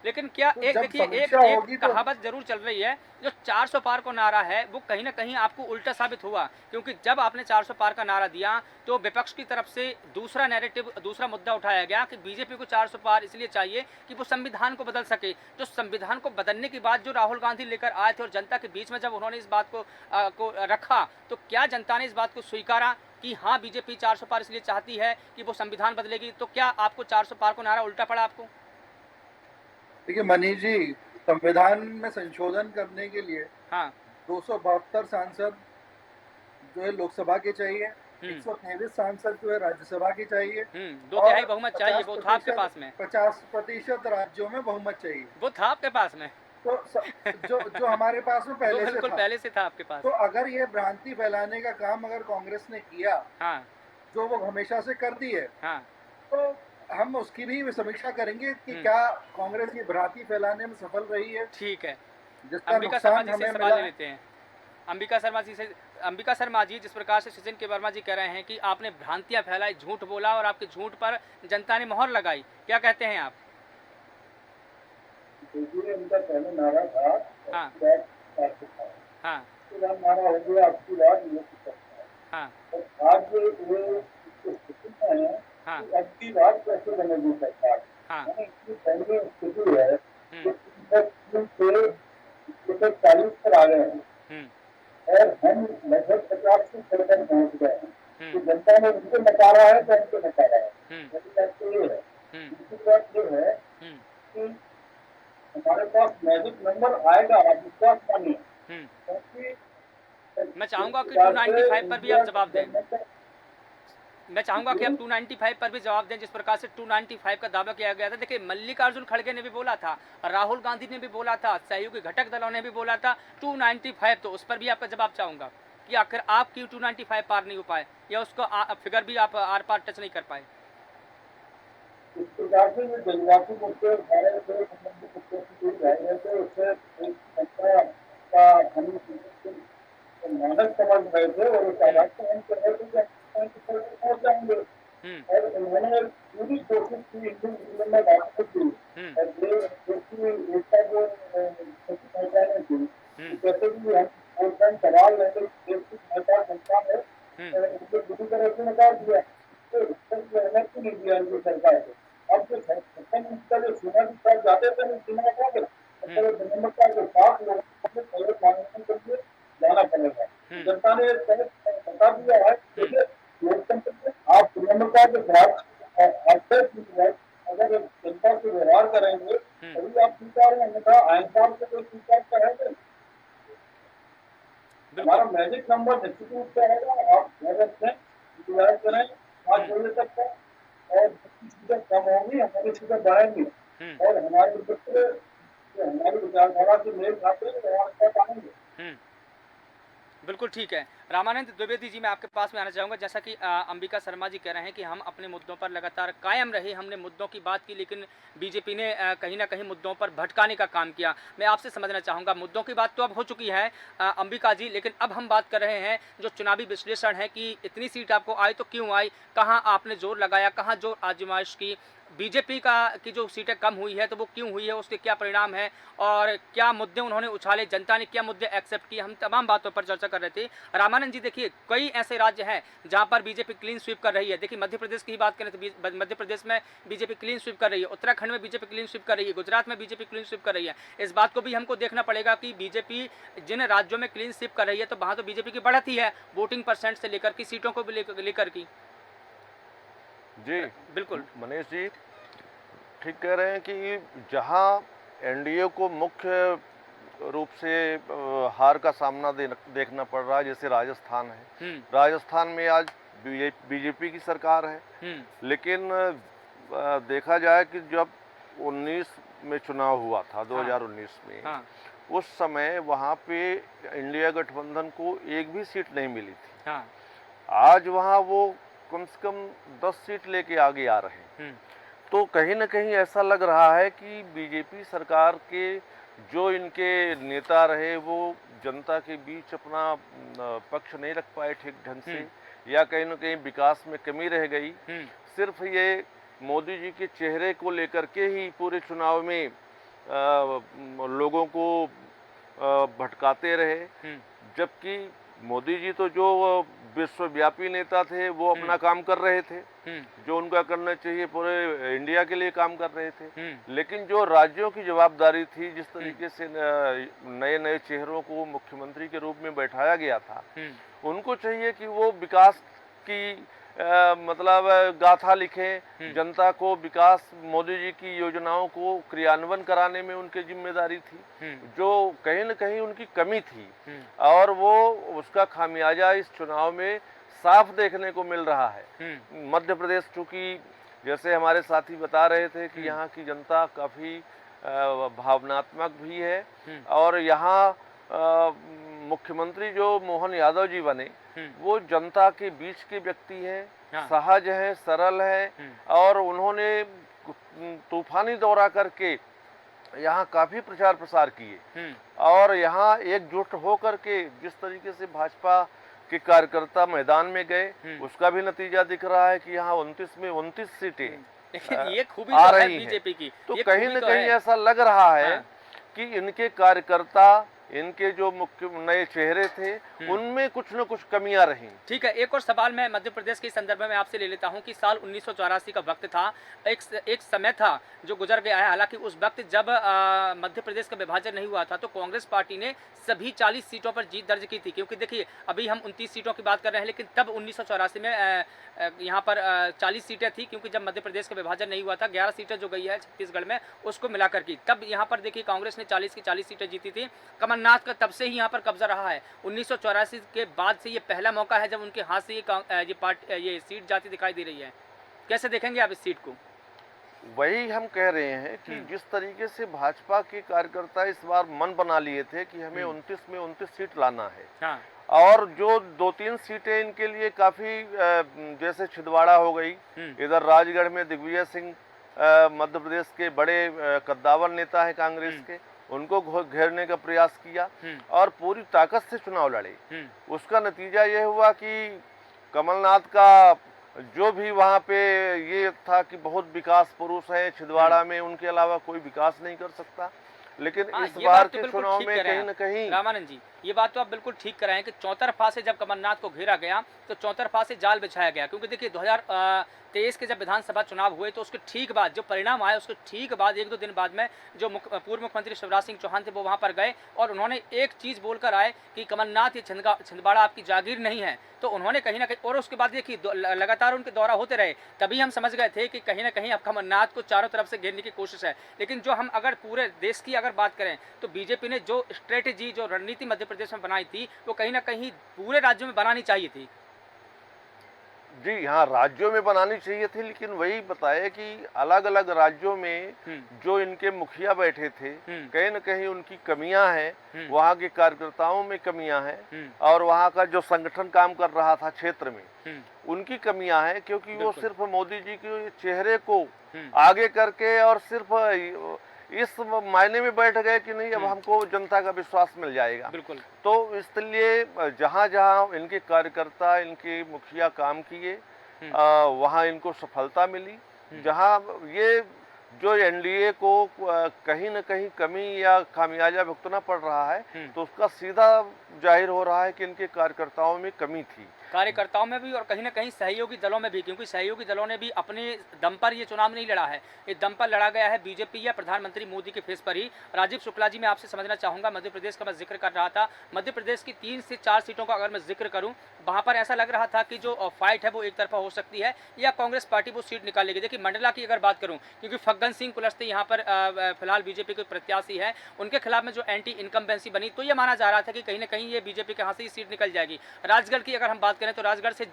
A: लेकिन क्या तो एक देखिए एक कहावत जरूर चल रही है, जो 400 पार को नारा है वो कहीं ना कहीं आपको उल्टा साबित हुआ, क्योंकि जब आपने 400 पार का नारा दिया तो विपक्ष की तरफ से दूसरा नैरेटिव, दूसरा मुद्दा उठाया गया कि बीजेपी को 400 पार इसलिए चाहिए कि वो संविधान को बदल सके। जो संविधान को बदलने की बात जो राहुल गांधी लेकर आए थे और जनता के बीच में जब उन्होंने इस बात को रखा, तो क्या जनता ने इस बात को स्वीकारा कि हाँ बीजेपी 400 पार इसलिए चाहती है कि वो संविधान बदलेगी? तो क्या आपको 400 पार को नारा उल्टा पड़ा आपको?
B: देखिए मनीष जी, संविधान में संशोधन करने के लिए 272 सांसद जो है लोकसभा के चाहिए, 123 सांसद जो है राज्यसभा की चाहिए,
A: 2/3 बहुमत चाहिए, वो था आपके पास में।
B: 50% राज्यों में बहुमत चाहिए, वो
A: था आपके पास में।
B: तो जो हमारे पास में पहले
A: से था, पहले से था आपके पास।
B: तो अगर ये भ्रांति फैलाने का काम अगर कांग्रेस ने किया, जो वो हमेशा से करती है, तो हम उसकी भी समीक्षा करेंगे कि क्या कांग्रेस ये भ्रांति फैलाने में सफल रही है। ठीक है,
A: अंबिका शर्मा जी से सवाल ले लेते हैं। अंबिका शर्मा जी, जिस प्रकार से सचिन के वर्मा जी कह रहे हैं कि आपने भ्रांतियां फैलाई, झूठ बोला और आपके झूठ पर जनता ने मोहर लगाई, क्या कहते हैं आप?
C: देखिए उनका पहले नारा था
A: हाँ।
C: आपकी बात सार्थक है।
A: हाँ।
C: उसके बाद नारा हो गया आपकी बात मुझे करता है।
A: हाँ।
C: और आज ये इस स्थिति में है
A: हाँ।
C: कि अब की बात कैसे बनेगी सरकार।
A: हाँ।
C: यानी इतनी दयनीय स्थिति है कि
A: हम्म।
C: 40 पर आ गए हैं
A: हम्म।
C: और हम लगभग 50 से 55 पहुंच गए हैं। तो
A: हम्म।
C: जनता ने उनको नकारा है तो हमको नकारा है।
A: हम्म।
C: पहली बात तो ये है।
A: हम्म।
C: दूसरी बात ये है
A: हम्म।
C: कि हमारे पास मैजिक नंबर आएगा, आप विश्वास मानिए,
A: हम्म।
C: क्योंकि
A: मैं चाहूंगा
C: इस
A: कि
C: प्रकार से
A: 295 पर भी आप
C: इंडिया
A: जवाब दें।
C: गठबंधन
A: मैं चाहूंगा कि आप 295 पर भी जवाब दें, जिस प्रकार से 295 का दावा किया गया था। देखिए, मल्लिकार्जुन खड़गे ने भी बोला था, राहुल गांधी ने भी बोला था, सहयोगी घटक दलों ने भी बोला था 295, तो उस पर भी आपका जवाब चाहूंगा कि आखिर आप क्यों 295 पार नहीं हो पाए, या उसको फिगर भी आप आर पार टच नहीं कर पाए।
C: इस प्रकार से जो जनजाति मुद्दे भारत से संबंधित मुद्दों से जुड़ जाएंगे तो उससे एक जनता का हम मानक समझ रहे थे और उस आधार पर हम कह रहे थे कि हम पहुंच जाएंगे। और उन्होंने पूरी कोशिश की हिंदू मुस्लिम में बातचीत की और देश की एकता को पहुंचाने की, जैसे कि हम वोट बैंक सवाल लेंगे देश की सरकार जनता ने उनको पूरी तरह से नकार दिया, तो इसका रहना क्यों नहीं दिया उनकी सरकार को। अब जो 56 इंच का जो सीमा के साथ जाते थे वो सीमा क्या गया, नंबर के साथ लोगों को पहले मानने के लिए जाना पड़ेगा। जनता ने बता दिया है कि लोकतंत्र में आप नंबर के साथ अगर जनता से व्यवहार करेंगे तभी आप स्वीकार हैं, अन्यथा अहंकार से कोई स्वीकार है नहीं। हमारा मैजिक नंबर निश्चित रूप से आएगा, आप घर रखें, इंतजार करें 5 बजे तक का, और जितनी सीटें कम होंगी हमारी सीटें बढ़ेंगी और हमारे मित्र जो हमारी विचारधारा से मेल खाते हैं वो हमारे साथ आएंगे।
A: बिल्कुल ठीक है। रामानंद द्विवेदी जी, मैं आपके पास में आना चाहूँगा। जैसा कि अंबिका शर्मा जी कह रहे हैं कि हम अपने मुद्दों पर लगातार कायम रहे, हमने मुद्दों की बात की, लेकिन बीजेपी ने कहीं ना कहीं मुद्दों पर भटकाने का काम किया। मैं आपसे समझना चाहूँगा, मुद्दों की बात तो अब हो चुकी है अंबिका जी, लेकिन अब हम बात कर रहे हैं जो चुनावी विश्लेषण है कि इतनी सीट आपको आई तो क्यों आई, कहाँ आपने जोर लगाया, कहाँ जोर आजमाइश की, बीजेपी की जो सीटें कम हुई है तो वो क्यों हुई है, उसके क्या परिणाम है, और क्या मुद्दे उन्होंने उछाले, जनता ने क्या मुद्दे एक्सेप्ट किए, हम तमाम बातों पर चर्चा कर रहे थे। रामानंद जी, देखिए कई ऐसे राज्य हैं जहां पर बीजेपी क्लीन स्वीप कर रही है। देखिए मध्य प्रदेश की ही बात करें तो मध्य प्रदेश में बीजेपी क्लीन स्वीप कर रही है, उत्तराखंड में बीजेपी क्लीन स्वीप कर रही है, गुजरात में बीजेपी क्लीन स्वीप कर रही है। इस बात को भी हमको देखना पड़ेगा कि बीजेपी जिन राज्यों में क्लीन स्वीप कर रही है तो वहां तो बीजेपी की बढ़त ही है, वोटिंग परसेंट से लेकर की, सीटों को भी लेकर की।
D: जी
A: बिल्कुल
D: मनीष जी ठीक कह रहे हैं कि जहां एनडीए को मुख्य रूप से हार का सामना देखना पड़ रहा है, जैसे राजस्थान है। राजस्थान में आज बीजेपी की सरकार है, लेकिन देखा जाए कि जब 19 में चुनाव हुआ था 2019 में,
A: हाँ।
D: उस समय वहाँ पे इंडिया गठबंधन को एक भी सीट नहीं मिली थी।
A: हाँ।
D: आज वहाँ वो कम से कम 10 सीट लेके आगे आ रहे हैं। तो कहीं ना कहीं ऐसा लग रहा है कि बीजेपी सरकार के जो इनके नेता रहे वो जनता के बीच अपना पक्ष नहीं रख पाए ठीक ढंग से, या कहीं ना कहीं विकास में कमी रह गई। सिर्फ ये मोदी जी के चेहरे को लेकर के ही पूरे चुनाव में लोगों को भटकाते रहे, जबकि मोदी जी तो जो विश्वव्यापी नेता थे वो अपना काम कर रहे थे, जो उनका करना चाहिए पूरे इंडिया के लिए काम कर रहे थे। लेकिन जो राज्यों की जवाबदारी थी, जिस तरीके से नए नए चेहरों को मुख्यमंत्री के रूप में बैठाया गया था, उनको चाहिए कि वो विकास की मतलब गाथा लिखें, जनता को विकास, मोदी जी की योजनाओं को क्रियान्वयन कराने में उनकी जिम्मेदारी थी, जो कहीं न कहीं उनकी कमी थी, और वो उसका खामियाजा इस चुनाव में साफ देखने को मिल रहा है। मध्य प्रदेश, चूँकि जैसे हमारे साथी बता रहे थे कि यहाँ की जनता काफ़ी भावनात्मक भी है, और यहाँ मुख्यमंत्री जो मोहन यादव जी बने वो जनता के बीच के व्यक्ति हैं, सहज हैं, सरल हैं, और उन्होंने तूफानी दौरा करके यहाँ काफ़ी प्रचार प्रसार किए, और यहाँ एकजुट हो करके जिस तरीके से भाजपा के कार्यकर्ता मैदान में गए, उसका भी नतीजा दिख रहा है कि यहाँ 29 में 29 सीटें
A: लेकिन ये खूबी
D: आ
A: तो है
D: रही हैं।
A: बीजेपी की,
D: तो
A: ये
D: कहीं
A: खूबी
D: न
A: तो
D: कहीं
A: है।
D: ऐसा लग रहा है
A: हाँ।
D: कि इनके कार्यकर्ता, इनके जो मुख्य नए चेहरे थे, उनमें कुछ न कुछ कमियां रहीं।
A: ठीक है, एक और सवाल मैं मध्य प्रदेश के संदर्भ में आपसे ले लेता हूं कि साल 1984 का वक्त था, एक समय था जो गुजर गया है। हालांकि उस वक्त जब मध्य प्रदेश का विभाजन नहीं हुआ था तो कांग्रेस पार्टी ने सभी 40 सीटों पर जीत दर्ज की थी, क्योंकि देखिए अभी हम 29 सीटों की बात कर रहे हैं, लेकिन तब 1984 में यहाँ पर 40 सीटें थी, क्योंकि जब मध्य प्रदेश का विभाजन नहीं हुआ था 11 सीटें जो गई है छत्तीसगढ़ में उसको मिलाकर की, तब यहाँ पर देखिए कांग्रेस ने 40 की 40 सीटें जीती थी। कमलनाथ का तब से ही यहाँ पर कब्जा रहा है। 1984 के बाद से ये पहला मौका है जब उनके हाथ से ये सीट जाती दिखाई दे रही है। कैसे देखेंगे आप इस सीट को?
D: वही हम कह रहे हैं कि जिस तरीके से भाजपा के कार्यकर्ता इस बार मन बना लिए थे कि हमें 29 में 29 सीट लाना है,
A: हाँ।
D: और जो 2-3 सीटें इनके लिए काफी जैसे छिंदवाड़ा हो गई, इधर राजगढ़ में दिग्विजय सिंह मध्य प्रदेश के बड़े कद्दावर नेता है कांग्रेस के, उनको घेरने का प्रयास किया और पूरी ताकत से चुनाव लड़े। उसका नतीजा ये हुआ कि कमलनाथ का जो भी वहाँ पे ये था कि बहुत विकास पुरुष है छिंदवाड़ा में, उनके अलावा कोई विकास नहीं कर सकता। लेकिन इस बार के चुनाव में कहीं न कहीं
A: रामानंद जी, ये बात तो आप बिल्कुल ठीक कर रहे हैं कि चौतरफा से जब कमलनाथ को घेरा गया तो चौतरफा से जाल बिछाया गया, क्योंकि देखिए 2023 के जब विधानसभा चुनाव हुए तो उसके ठीक बाद जो परिणाम आए उसके ठीक बाद 1-2 दिन बाद में जो पूर्व मुख्यमंत्री शिवराज सिंह चौहान थे वो वहाँ पर गए और उन्होंने एक चीज़ बोलकर आए कि कमलनाथ ये छिंदवाड़ा आपकी जागीर नहीं है। तो उन्होंने कहीं ना कहीं, और उसके बाद देखिए लगातार उनके दौरा होते रहे, तभी हम समझ गए थे कि कहीं ना कहीं अब कमलनाथ को चारों तरफ से घेरने की कोशिश है। लेकिन जो हम अगर पूरे देश की अगर बात करें तो बीजेपी ने जो स्ट्रेटेजी, जो रणनीति मध्य प्रदेश में बनाई थी वो कहीं ना कहीं पूरे राज्यों में बनानी चाहिए थी।
D: जी हाँ, राज्यों में बनानी चाहिए थी, लेकिन वही बताया कि अलग अलग राज्यों में जो इनके मुखिया बैठे थे कहीं न कहीं उनकी कमियां हैं, वहाँ के कार्यकर्ताओं में कमियां हैं और वहाँ का जो संगठन काम कर रहा था क्षेत्र में उनकी कमियां हैं, क्योंकि वो सिर्फ मोदी जी के चेहरे को आगे करके और सिर्फ इस मायने में बैठ गए कि नहीं अब हमको जनता का विश्वास मिल जाएगा।
A: बिल्कुल।
D: तो इसलिए जहाँ जहाँ इनके कार्यकर्ता, इनके मुखिया काम किए वहाँ इनको सफलता मिली। जहाँ ये जो एनडीए को कहीं न कहीं कमी या खामियाजा भुगतना पड़ रहा है तो उसका सीधा जाहिर हो रहा है कि इनके कार्यकर्ताओं में कमी थी,
A: कार्यकर्ताओं में भी और कहीं ना कहीं सहयोगी दलों में भी, क्योंकि सहयोगी दलों ने भी अपने दम पर ये चुनाव नहीं लड़ा है, ये दम पर लड़ा गया है बीजेपी या प्रधानमंत्री मोदी के फेस पर ही। राजीव शुक्ला जी, मैं आपसे समझना चाहूँगा, मध्य प्रदेश का मैं जिक्र कर रहा था, मध्य प्रदेश की 3 से 4 सीटों का अगर मैं जिक्र करूँ, वहाँ पर ऐसा लग रहा था कि जो फाइट है वो एक तरफा हो सकती है या कांग्रेस पार्टी वो सीट निकाल लेगी। देखिए मंडला की अगर बात करूँ, क्योंकि फग्गन सिंह कुलस्ते यहाँ पर फिलहाल बीजेपी के प्रत्याशी है, उनके खिलाफ में जो एंटी इनकम्बेंसी बनी तो ये माना जा रहा था कि कहीं ना कहीं ये बीजेपी के हाथ से ही सीट निकल जाएगी। राजगढ़ की अगर हम बात करें तो राजगढ़ से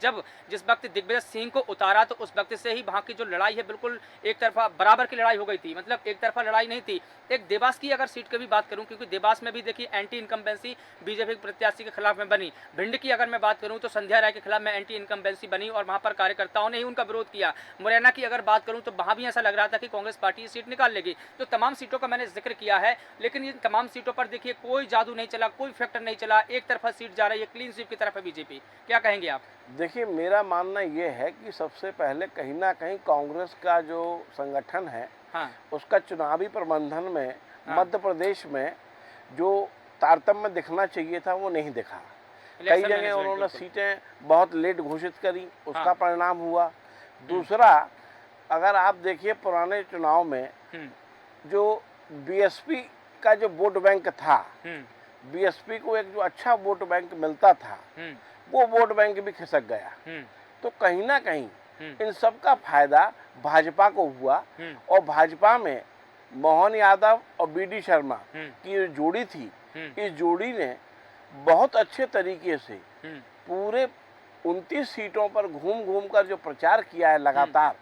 A: जिस वक्त दिग्विजय सिंह को उतारा तो उस वक्त से ही वहां की जो लड़ाई है बिल्कुल एक तरफा बराबर की लड़ाई हो गई थी, मतलब एक तरफा लड़ाई नहीं थी। एक देवास की अगर सीट की भी बात करूं, क्योंकि देवास में भी देखिए एंटी इनकम्बेंसी बीजेपी के प्रत्याशी के खिलाफ में बनी। भिंड की अगर मैं बात करूं तो संध्या राय के खिलाफ में एंटी इनकम्बेंसी बनी और वहां पर कार्यकर्ताओं ने ही उनका विरोध किया। मुरैना की अगर बात करूं तो वहां भी ऐसा लग रहा था कि कांग्रेस पार्टी सीट निकाल लेगी। तो तमाम सीटों का मैंने जिक्र किया है, लेकिन इन तमाम सीटों पर देखिए कोई जादू नहीं चला, कोई फैक्टर नहीं चला, एक तरफा सीट जा रही है, क्लीन स्वीप की तरफ है बीजेपी। क्या कहेंगे आप?
E: देखिए मेरा मानना ये है कि सबसे पहले कहीं ना कहीं कांग्रेस का जो संगठन है उसका चुनावी प्रबंधन में मध्य प्रदेश में जो तारतम्य दिखना चाहिए था वो नहीं दिखा। कई जगह उन्होंने सीटें बहुत लेट घोषित करी, उसका परिणाम हुआ। दूसरा, अगर आप देखिए पुराने चुनाव में जो बीएसपी का जो वोट बैंक था, बीएसपी को एक जो अच्छा वोट बैंक मिलता था वो वोट बैंक भी खिसक गया। तो कहीं ना कहीं इन सब का फायदा भाजपा को हुआ और भाजपा में मोहन यादव और बीडी शर्मा की जो जोड़ी थी, इस जोड़ी ने बहुत अच्छे तरीके से पूरे 29 सीटों पर घूम घूम कर जो प्रचार किया है लगातार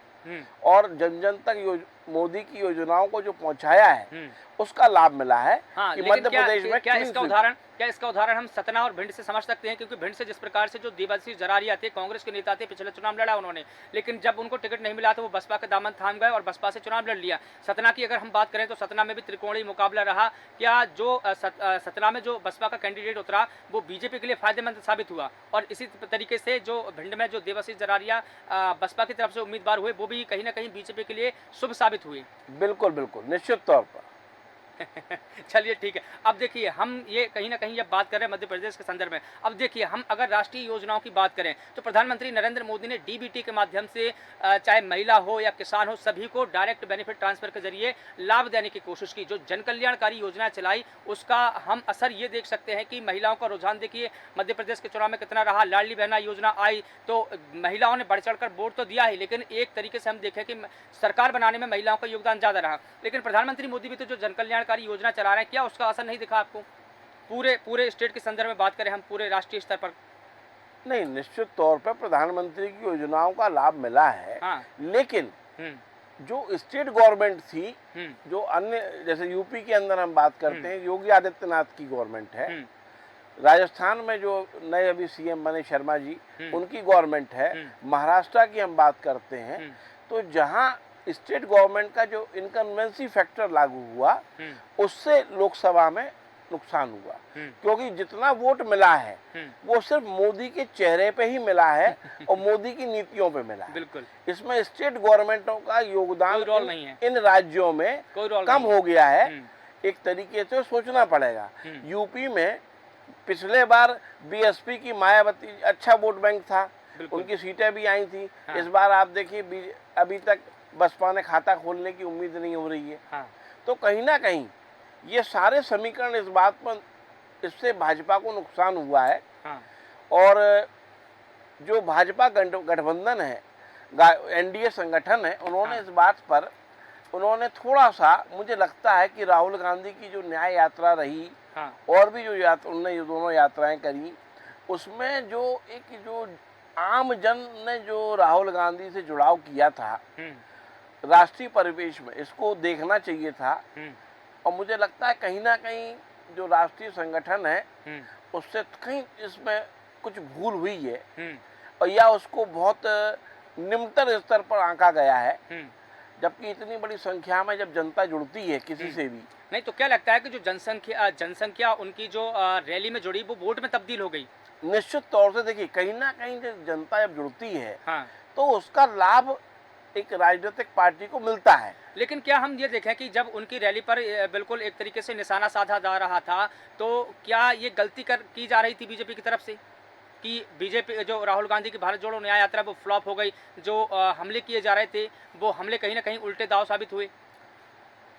E: और जन जन तक मोदी की योजनाओं को जो पहुंचाया है उसका लाभ मिला है
A: हाँ,
E: कि
A: लेकिन
E: मध्य प्रदेश में
A: क्या इसका उदाहरण हम सतना और भिंड से समझ सकते हैं? क्योंकि भिंड से जिस प्रकार से जो देवाशीष जरारिया थे, कांग्रेस के नेता थे, पिछले चुनाव लड़ा उन्होंने, लेकिन जब उनको टिकट नहीं मिला तो वो बसपा का दामन थाम गए और बसपा से चुनाव लड़ लिया। सतना की अगर हम बात करें तो सतना में भी त्रिकोणीय मुकाबला रहा। क्या जो सतना में जो बसपा का कैंडिडेट उतरा वो बीजेपी के लिए फायदेमंद साबित हुआ, और इसी तरीके से जो भिंड में जो देवाशीष जरारिया बसपा की तरफ से उम्मीदवार हुए वो भी कहीं ना कहीं बीजेपी के लिए शुभ साबित हुए।
E: बिल्कुल बिल्कुल, निश्चित तौर पर।
A: चलिए ठीक है। अब देखिए, हम ये कहीं ना कहीं जब बात कर रहे हैं मध्य प्रदेश के संदर्भ में, अब देखिए हम अगर राष्ट्रीय योजनाओं की बात करें तो प्रधानमंत्री नरेंद्र मोदी ने डीबीटी के माध्यम से चाहे महिला हो या किसान हो, सभी को डायरेक्ट बेनिफिट ट्रांसफर के जरिए लाभ देने की कोशिश की। जो जन कल्याणकारी योजना चलाई उसका हम असर ये देख सकते हैं कि महिलाओं का रुझान देखिए मध्य प्रदेश के चुनाव में कितना रहा। लाडली बहना योजना आई तो महिलाओं ने बढ़ चढ़कर वोट तो दिया ही, लेकिन एक तरीके से हम देखें कि सरकार बनाने में महिलाओं का योगदान ज़्यादा रहा। लेकिन प्रधानमंत्री मोदी भी तो जो जन कल्याणकारी योजना चला रहे हैं, क्या उसका असर नहीं दिखा आपको? पूरे स्टेट के संदर्भ में बात करें हम, पूरे राष्ट्रीय स्तर पर।
E: नहीं, निश्चित तौर पर प्रधानमंत्री की योजनाओं का लाभ मिला है।
A: हाँ।
E: लेकिन जो स्टेट गवर्नमेंट थी, जो अन्य जैसे यूपी के अंदर हम बात करते हैं, योगी आदित्यनाथ की गवर्नमेंट है, राजस्थान में जो नए अभी सीएम बने शर्मा जी, उनकी गवर्नमेंट है, महाराष्ट्र की हम बात करते हैं, तो जहां स्टेट गवर्नमेंट का जो इनकम्बेंसी फैक्टर लागू हुआ उससे लोकसभा में नुकसान हुआ, क्योंकि जितना वोट मिला है वो सिर्फ मोदी के चेहरे पे ही मिला है और मोदी की नीतियों पे मिला है।
A: बिल्कुल,
E: इसमें स्टेट गवर्नमेंटों का योगदान
A: रोल नहीं है,
E: इन राज्यों में कम हो गया है। एक तरीके से सोचना पड़ेगा। यूपी में पिछले बार बीएसपी की मायावती अच्छा वोट बैंक था, उनकी सीटें भी आई थी।
A: हाँ।
E: इस बार आप देखिए अभी तक बसपा ने खाता खोलने की उम्मीद नहीं हो रही है।
A: हाँ।
E: तो कहीं ना कहीं ये सारे समीकरण इस बात पर, इससे भाजपा को नुकसान हुआ है।
A: हाँ।
E: और जो भाजपा गठबंधन है, एनडीए संगठन है, उन्होंने
A: हाँ।
E: इस बात पर उन्होंने थोड़ा सा, मुझे लगता है कि राहुल गांधी की जो न्याय यात्रा रही,
A: हाँ।
E: और भी जो उन्होंने ये दोनों यात्राएं करी, उसमें जो आम जन ने जो राहुल गांधी से जुड़ाव किया था राष्ट्रीय परिवेश में, इसको देखना चाहिए था। और मुझे लगता है कहीं ना कहीं जो राष्ट्रीय संगठन है उससे कहीं इसमें कुछ भूल हुई है, और या उसको बहुत निम्नतर स्तर पर आंका गया है, जबकि इतनी बड़ी संख्या में जब जनता जुड़ती है किसी से भी।
A: नहीं तो क्या लगता है कि जो जनसंख्या उनकी जो रैली में जुड़ी वो वोट में तब्दील हो गई?
E: निश्चित तौर से देखिए, कहीं ना कहीं जब जनता जब जुड़ती है
A: हाँ।
E: तो उसका लाभ एक राजनीतिक पार्टी को मिलता है।
A: लेकिन क्या हम ये देखें कि जब उनकी रैली पर बिल्कुल एक तरीके से निशाना साधा जा रहा था, तो क्या ये गलती की जा रही थी बीजेपी की तरफ से कि बीजेपी जो राहुल गांधी की भारत जोड़ो न्याय यात्रा वो फ्लॉप हो गई, जो हमले किए जा रहे थे वो हमले कहीं ना कहीं उल्टे दाव साबित हुए?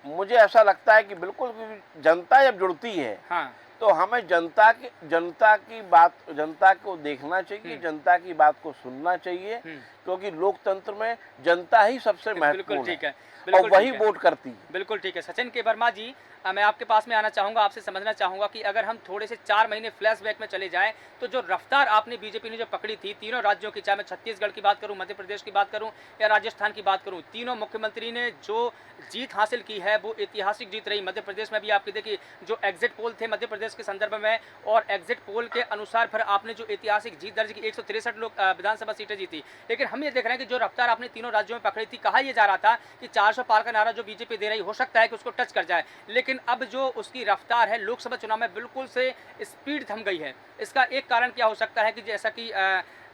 E: मुझे ऐसा लगता है कि बिल्कुल जनता जब जुड़ती है, हाँ, तो हमें जनता की बात, जनता को देखना चाहिए, जनता की बात को सुनना चाहिए, क्योंकि लोकतंत्र में जनता ही सबसे महत्वपूर्ण
A: ठीक है,
E: और वही वोट करती है।
A: बिल्कुल ठीक है। सचिन के वर्मा जी, मैं आपके पास में आना चाहूँगा, आपसे समझना चाहूँगा कि अगर हम थोड़े से 4 महीने फ्लैशबैक में चले जाएं तो जो रफ्तार आपने बीजेपी ने जो पकड़ी थी तीनों राज्यों की, चाहे मैं छत्तीसगढ़ की बात करूं, मध्य प्रदेश की बात करूं या राजस्थान की बात करूं, तीनों मुख्यमंत्री ने जो जीत हासिल की है वो ऐतिहासिक जीत रही। मध्य प्रदेश में भी आपकी देखिए जो एग्जिट पोल थे मध्य प्रदेश के संदर्भ में, और एग्जिट पोल के अनुसार फिर आपने जो ऐतिहासिक जीत दर्ज की, 163 लोग विधानसभा सीटें जीती। लेकिन हम ये देख रहे हैं कि जो रफ्तार आपने तीनों राज्यों में पकड़ी थी, कहा यह जा रहा था कि 400 पार का नारा जो बीजेपी दे रही हो सकता है कि उसको टच कर जाए, लेकिन अब जो उसकी रफ्तार है लोकसभा चुनाव में बिल्कुल से स्पीड थम गई है। इसका एक कारण क्या हो सकता है कि जैसा कि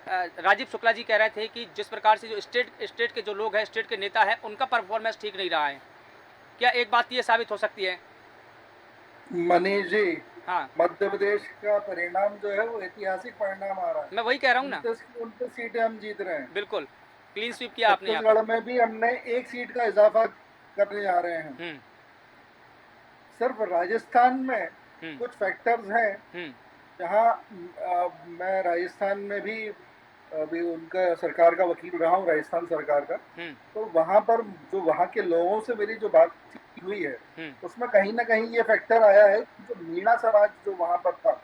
A: राजीव शुक्ला जी कह रहे थे कि जिस प्रकार से जो स्टेट के जो लोग हैं, स्टेट के नेता हैं, उनका परफॉर्मेंस ठीक नहीं रहा है, क्या एक बात ये साबित हो सकती है?
B: मनीष जी,
A: हाँ,
B: मध्य प्रदेश का परिणाम जो है वो ऐतिहासिक परिणाम आ रहा है।
A: मैं वही कह रहा हूँ ना,
B: 29 सीटें हम जीत रहे हैं।
A: बिल्कुल क्लीन स्वीप किया आपने।
B: छत्तीसगढ़ में भी हमने 1 सीट का इजाफा करने जा रहे हैं। सिर्फ राजस्थान में कुछ फैक्टर्स हैं जहां मैं राजस्थान में भी अभी उनका सरकार का वकील रहा हूँ, राजस्थान सरकार का, तो वहां पर जो वहां के लोगों से मेरी जो बातचीत हुई है उसमें कहीं ना कहीं ये फैक्टर आया है कि जो मीणा समाज जो वहां पर था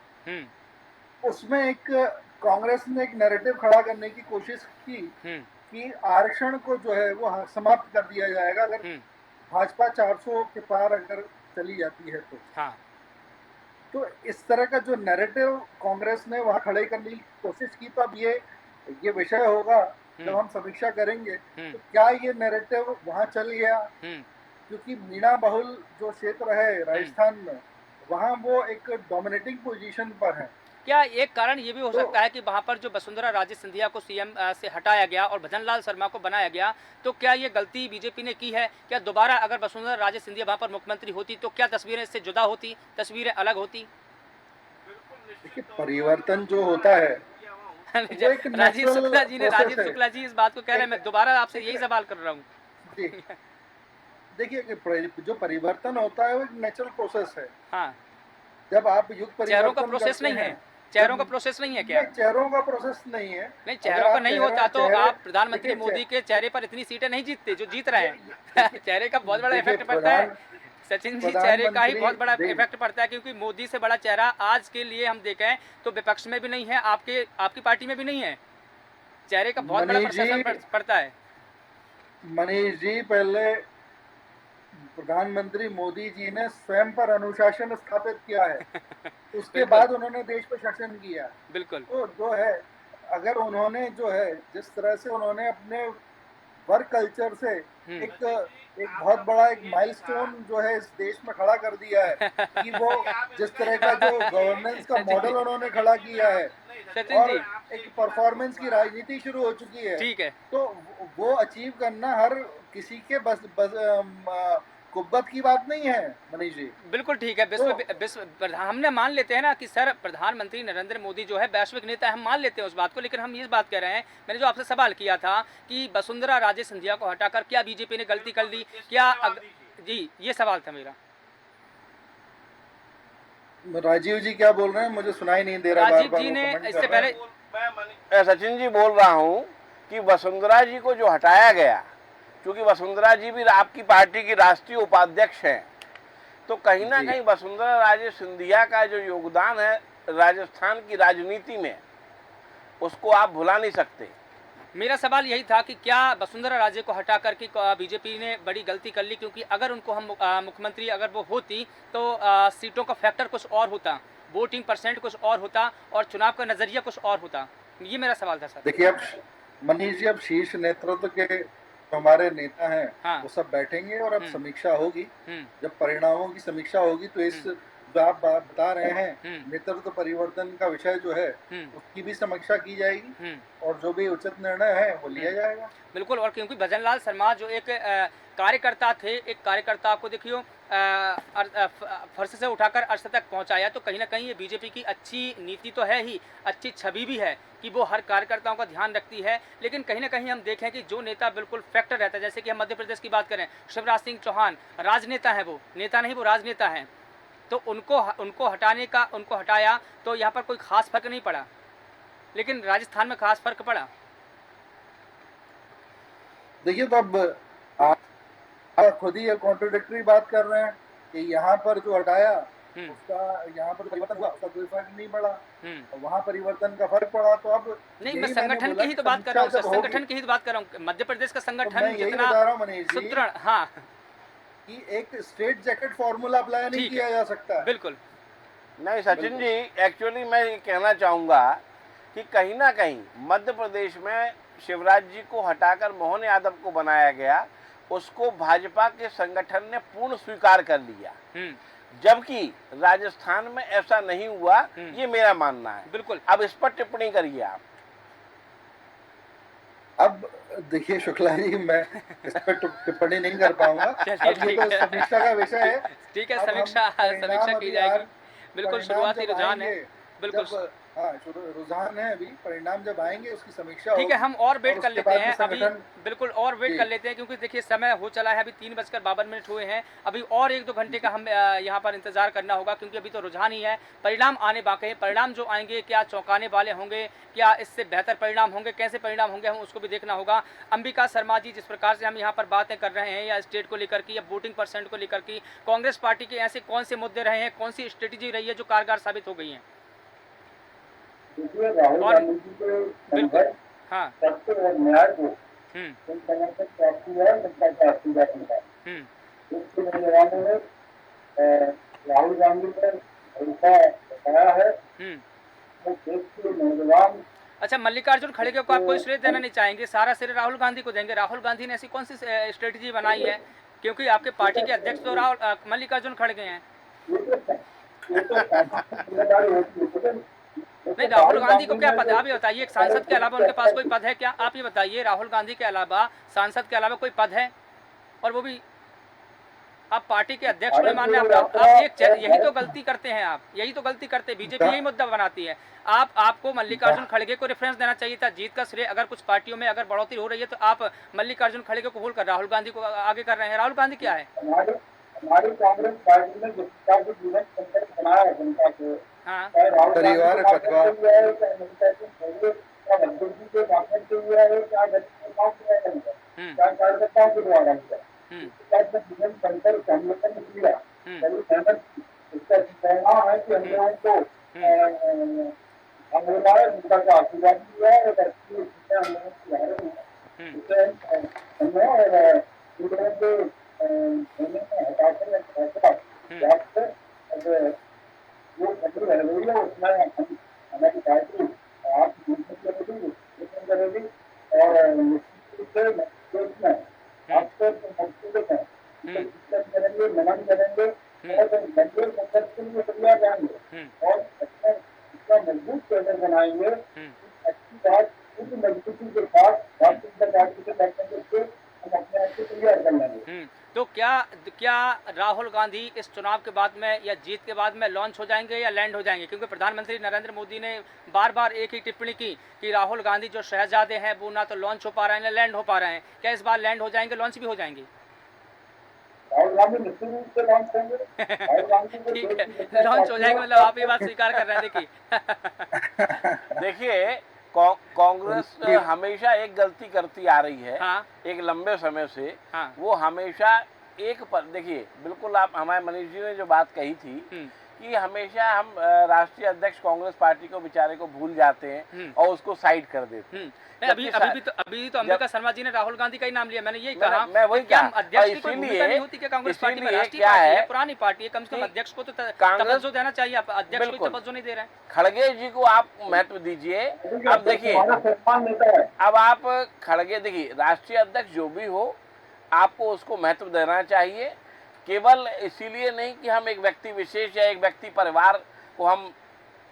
B: उसमें एक कांग्रेस ने एक नैरेटिव खड़ा करने की कोशिश की कि आरक्षण को जो है वो समाप्त कर दिया जाएगा अगर भाजपा 400 के पार अगर चली जाती है
A: हाँ
B: तो इस तरह का जो नैरेटिव कांग्रेस ने वहां खड़े करने की कोशिश की, तो अब ये विषय होगा जब हम समीक्षा करेंगे तो क्या ये नैरेटिव वहां चल गया, क्योंकि मीणा बहुल जो क्षेत्र है राजस्थान में वहां वो एक डोमिनेटिंग पोजीशन पर है।
A: क्या एक कारण ये भी हो सकता है कि वहां पर जो वसुंधरा राजे सिंधिया को सीएम से हटाया गया और भजनलाल शर्मा को बनाया गया, तो क्या ये गलती बीजेपी ने की है? क्या दोबारा अगर वसुंधरा राजे सिंधिया वहां पर मुख्यमंत्री होती तो क्या तस्वीरें इससे जुदा होती, तस्वीरें अलग होती?
B: देखिए परिवर्तन जो होता है वो एक
A: राजीव शुक्ला जी ने,
B: प्रोसेस
A: राजीव
B: है।
A: शुक्ला जी इस बात को कह रहे हैं, मैं दोबारा आपसे यही सवाल कर रहा हूँ।
B: जी देखिए कि जो परिवर्तन होता है वो एक नेचुरल प्रोसेस है।
A: हाँ,
B: जब आप युग
A: चेहरों का
B: परिवर्तन
A: प्रोसेस
B: करते
A: नहीं है,
B: हैं,
A: चेहरों का प्रोसेस नहीं है क्या?
B: नहीं, चेहरों का प्रोसेस नहीं है।
A: नहीं,
B: अगर
A: चेहरों का
B: आप
A: नहीं
B: चेहरा-
A: होता तो
B: चेहरे-
A: आप प्रधानमंत्री
B: देखिए,
A: मोदी के चेहरे पर इतनी सीटें नहीं जीतते जो जीत रहे हैं।
B: देखिए,
A: चेहरे का बहुत बड़ा
B: देखिए,
A: इफेक्ट पड़ता है सचिन जी, चेहरे का ही
B: प्रधानमंत्री
A: बहुत बड़ा
B: देख-
A: इफेक्ट पड़ता है, क्योंकि मोदी से बड़ा चेहरा आज के लिए हम देखें तो विपक्ष में भी नहीं है, आपकी पार्टी में भी नहीं है। चेहरे का बहुत बड़ा
B: मनीष जी-
A: प्रशासन पड़ता है।
B: मनीष जी, पहले प्रधानमंत्री मोदी जी ने स्वयं पर अनुशासन स्थापित किया है, उसके
A: बिल्कुल।
B: बाद उन्होंने देश पर शासन किया।
A: बिल्कुल।
B: तो जो है, अगर उन्होंने जो है जिस तरह से उन्होंने अपने वर्क कल्चर से एक बहुत बड़ा एक माइलस्टोन जो है इस देश में खड़ा कर दिया है कि वो जिस तरह का जो गवर्नेंस का मॉडल उन्होंने खड़ा किया है
A: सचिन
B: और
A: जी,
B: एक परफॉर्मेंस की राजनीति शुरू हो चुकी है,
A: ठीक है।
B: तो वो अचीव करना हर किसी के बस कुब्बत की बात नहीं है मनीष जी।
A: बिल्कुल ठीक है। हमने मान लेते हैं ना कि सर प्रधानमंत्री नरेंद्र मोदी जो है वैश्विक नेता है, हम मान लेते हैं उस बात को, लेकिन हम ये बात कह रहे हैं, मैंने जो आपसे सवाल किया था कि वसुंधरा राजे सिंधिया को हटाकर क्या बीजेपी ने गलती कर ली, क्या जी ये सवाल था मेरा।
B: राजीव जी क्या बोल रहे हैं, मुझे सुनाई नहीं दे रहा।
A: राजीव जी ने इससे पहले,
E: सचिन जी बोल रहा हूँ कि वसुंधरा जी को जो हटाया गया, क्योंकि वसुंधरा जी भी आपकी पार्टी की राष्ट्रीय उपाध्यक्ष हैं, तो कहीं ना कहीं वसुंधरा राजे सिंधिया का जो योगदान है राजस्थान की राजनीति में, उसको आप भुला नहीं सकते।
A: मेरा सवाल यही था कि क्या वसुंधरा राजे को हटा करके बीजेपी ने बड़ी गलती कर ली, क्योंकि अगर उनको हम मुख्यमंत्री अगर वो होती तो सीटों का फैक्टर कुछ और होता, वोटिंग परसेंट कुछ और होता और चुनाव का नजरिया कुछ और होता। ये मेरा सवाल था सर।
B: देखिए अब मनीष जी, अब शीर्ष नेतृत्व के हमारे नेता हैं,
A: हाँ।
B: वो सब बैठेंगे और अब समीक्षा होगी।
A: हम्म,
B: जब परिणामों की समीक्षा होगी तो इस जो आप बात बता रहे हैं नेतृत्व परिवर्तन का विषय जो है उसकी भी समीक्षा की जाएगी और जो भी उचित निर्णय है वो लिया जाएगा।
A: बिल्कुल। और क्योंकि भजनलाल शर्मा जो एक कार्यकर्ता थे, एक कार्यकर्ता को देखियो फर्श से उठाकर अर्श तक पहुंचाया, तो कहीं ना कहीं ये बीजेपी की अच्छी नीति तो है ही, अच्छी छवि भी है कि वो हर कार्यकर्ताओं का ध्यान रखती है। लेकिन कहीं ना कहीं हम देखें कि जो नेता बिल्कुल फैक्टर रहता है, जैसे कि हम मध्य प्रदेश की बात करें, शिवराज सिंह चौहान राजनेता हैं, वो नेता नहीं, वो राजनेता हैं, तो उनको हटाया तो यहाँ पर कोई खास फर्क नहीं पड़ा, लेकिन राजस्थान में खास फर्क पड़ा।
B: देखिए तो अब आप खुद ही कॉन्ट्रोडिक्टरी बात कर रहे हैं कि यहाँ पर जो हटाया उसका यहाँ पर परिवर्तन हुआ, उसका कोई फर्क नहीं पड़ा, वहाँ परिवर्तन का फर्क पड़ा। तो अब
A: नहीं, मैं संगठन की ही तो बात कर रहा हूँ, संगठन की ही बात कर रहा हूँ। मध्य प्रदेश का संगठन जितना सुदृढ़, हाँ,
B: कि एक स्ट्रेट जैकेट फॉर्मूला अप्लाई नहीं किया जा सकता।
A: बिल्कुल
E: नहीं सचिन जी, एक्चुअली मैं ये कहना चाहूँगा कि कहीं ना कहीं मध्य प्रदेश में शिवराज जी को हटाकर मोहन यादव को बनाया गया, उसको भाजपा के संगठन ने पूर्ण स्वीकार कर लिया, जबकि राजस्थान में ऐसा नहीं हुआ। ये मेरा मानना है।
A: बिल्कुल।
E: अब इस पर टिप्पणी करिए आप।
B: अब देखिए शुक्ला जी, मैं इस पर टिप्पणी नहीं कर पाऊंगा, अब ये तो समीक्षा का विषय है।
A: ठीक है, समीक्षा की जाएगी। बिल्कुल, शुरुआती रुझान है। बिल्कुल,
B: हाँ, रुझान है, अभी परिणाम जब आएंगे उसकी समीक्षा।
A: ठीक है, हम और वेट कर लेते हैं अभी। बिल्कुल, और वेट कर लेते हैं, क्योंकि देखिए समय हो चला है, अभी 3:52 हुए हैं, अभी और 1-2 घंटे का हम यहाँ पर इंतजार करना होगा, क्योंकि अभी तो रुझान ही है, परिणाम आने बाकी हैं। परिणाम जो आएंगे क्या चौंकाने वाले होंगे, क्या इससे बेहतर परिणाम होंगे, कैसे परिणाम होंगे, हम उसको भी देखना होगा। अंबिका शर्मा जी, जिस प्रकार से हम यहाँ पर बातें कर रहे हैं, या स्टेट को लेकर की, या वोटिंग परसेंट को लेकर की, कांग्रेस पार्टी के ऐसे कौन से मुद्दे रहे हैं, कौन सी स्ट्रेटेजी रही है जो कारगर साबित हो गई है?
C: राहुल गांधी जी के संघर्ष, सत्य और न्याय को समर्थन प्राप्त हुआ है, जनता का आशीर्वाद मिला। इसके नौजवानों ने राहुल गांधी ने ऐसा बताया है तो देश के नौजवान।
A: अच्छा, मल्लिकार्जुन खड़गे को आप कोई श्रेय देना नहीं चाहेंगे, सारा श्रेय राहुल गांधी को देंगे? राहुल गांधी ने ऐसी कौन सी स्ट्रेटजी बनाई है, क्योंकि आपके पार्टी के अध्यक्ष तो मल्लिकार्जुन खड़गे हैं।
C: ये तो जिम्मेदारी होती है।
A: नहीं, राहुल गांधी को क्या पद है आप ये बताइए? एक सांसद के अलावा उनके पास कोई पद है क्या? आप ये बताइए, राहुल गांधी के अलावा, सांसद के अलावा कोई पद है? और वो भी आप पार्टी के अध्यक्ष को नहीं मान रहे। आप यही तो गलती करते हैं, आप यही तो गलती करते हैं। बीजेपी यही मुद्दा बनाती है। आपको मल्लिकार्जुन खड़गे को रेफरेंस देना चाहिए था। जीत का श्रेय अगर कुछ पार्टियों में अगर बढ़ोतरी हो रही है तो आप मल्लिकार्जुन खड़गे को भूल कर राहुल गांधी को आगे कर रहे हैं। राहुल गांधी क्या है?
C: हमारी कांग्रेस पार्टी ने जिस प्रकार से जीवन संकट बनाया है जनता को,
A: हाँ,
B: परिवार है, परिवार
C: कार्यकर्ताओं के द्वारा जीवन संकट संगठन किया। इसका परिणाम है कि हम लोगों को जनता का आशीर्वाद दिया है और अच्छी हम लोगों की हारत है। इससे हमने लोगों को होने में हटाकर वो खतरे रह रही है, उसमें हमारी पार्टी आपकी करेगी और निश्चित रूप से आपको करेंगे, मनन करेंगे और गंभीर संकट के लिए तैयार जाएंगे और इसका मजबूत केंद्र बनाएंगे। अच्छी बात पूरी मजबूती के साथ भारतीय जनता पार्टी से बैठने करके हम अपने आप को तैयार कर लेंगे।
A: तो क्या राहुल गांधी इस चुनाव के बाद में या जीत के बाद में लॉन्च हो जाएंगे या लैंड हो जाएंगे? क्योंकि प्रधानमंत्री नरेंद्र मोदी ने बार बार एक ही टिप्पणी की कि राहुल गांधी जो शहजादे हैं वो ना तो लॉन्च हो पा रहे हैं ना लैंड हो पा रहे हैं। क्या इस बार लैंड हो जाएंगे, लॉन्च भी हो जाएंगे?
C: राहुल गांधी निश्चित रूप से लॉन्च होंगे।
A: ठीक है, लॉन्च हो जाएंगे, मतलब आप ये बात स्वीकार कर रहे हैं।
E: देखिए, कांग्रेस हमेशा एक गलती करती आ रही है।
A: हाँ,
E: एक लंबे समय से।
A: हाँ,
E: वो हमेशा एक पर देखिए, बिल्कुल आप हमारे मनीष जी ने जो बात कही थी कि हमेशा हम राष्ट्रीय अध्यक्ष कांग्रेस पार्टी को बेचारे को भूल जाते हैं और उसको साइड कर देते हैं।
A: अभी तो अंबिका शर्मा जी ने राहुल गांधी का ही नाम लिया। मैंने यही कहा,
E: मैं वही कहा,
A: अध्यक्ष की कोई भूमिका नहीं होती क्या कांग्रेस पार्टी में? राष्ट्रीय पार्टी है, पुरानी पार्टी है, कम से कम अध्यक्ष को तो तवज्जो देना चाहिए। आप अध्यक्ष को तवज्जो नहीं दे रहे हैं।
E: खड़गे जी को आप महत्व दीजिए। अब देखिए, अब आप खड़गे, देखिए राष्ट्रीय अध्यक्ष जो भी हो आपको उसको महत्व देना चाहिए। केवल इसीलिए नहीं कि हम एक व्यक्ति विशेष या एक व्यक्ति परिवार को हम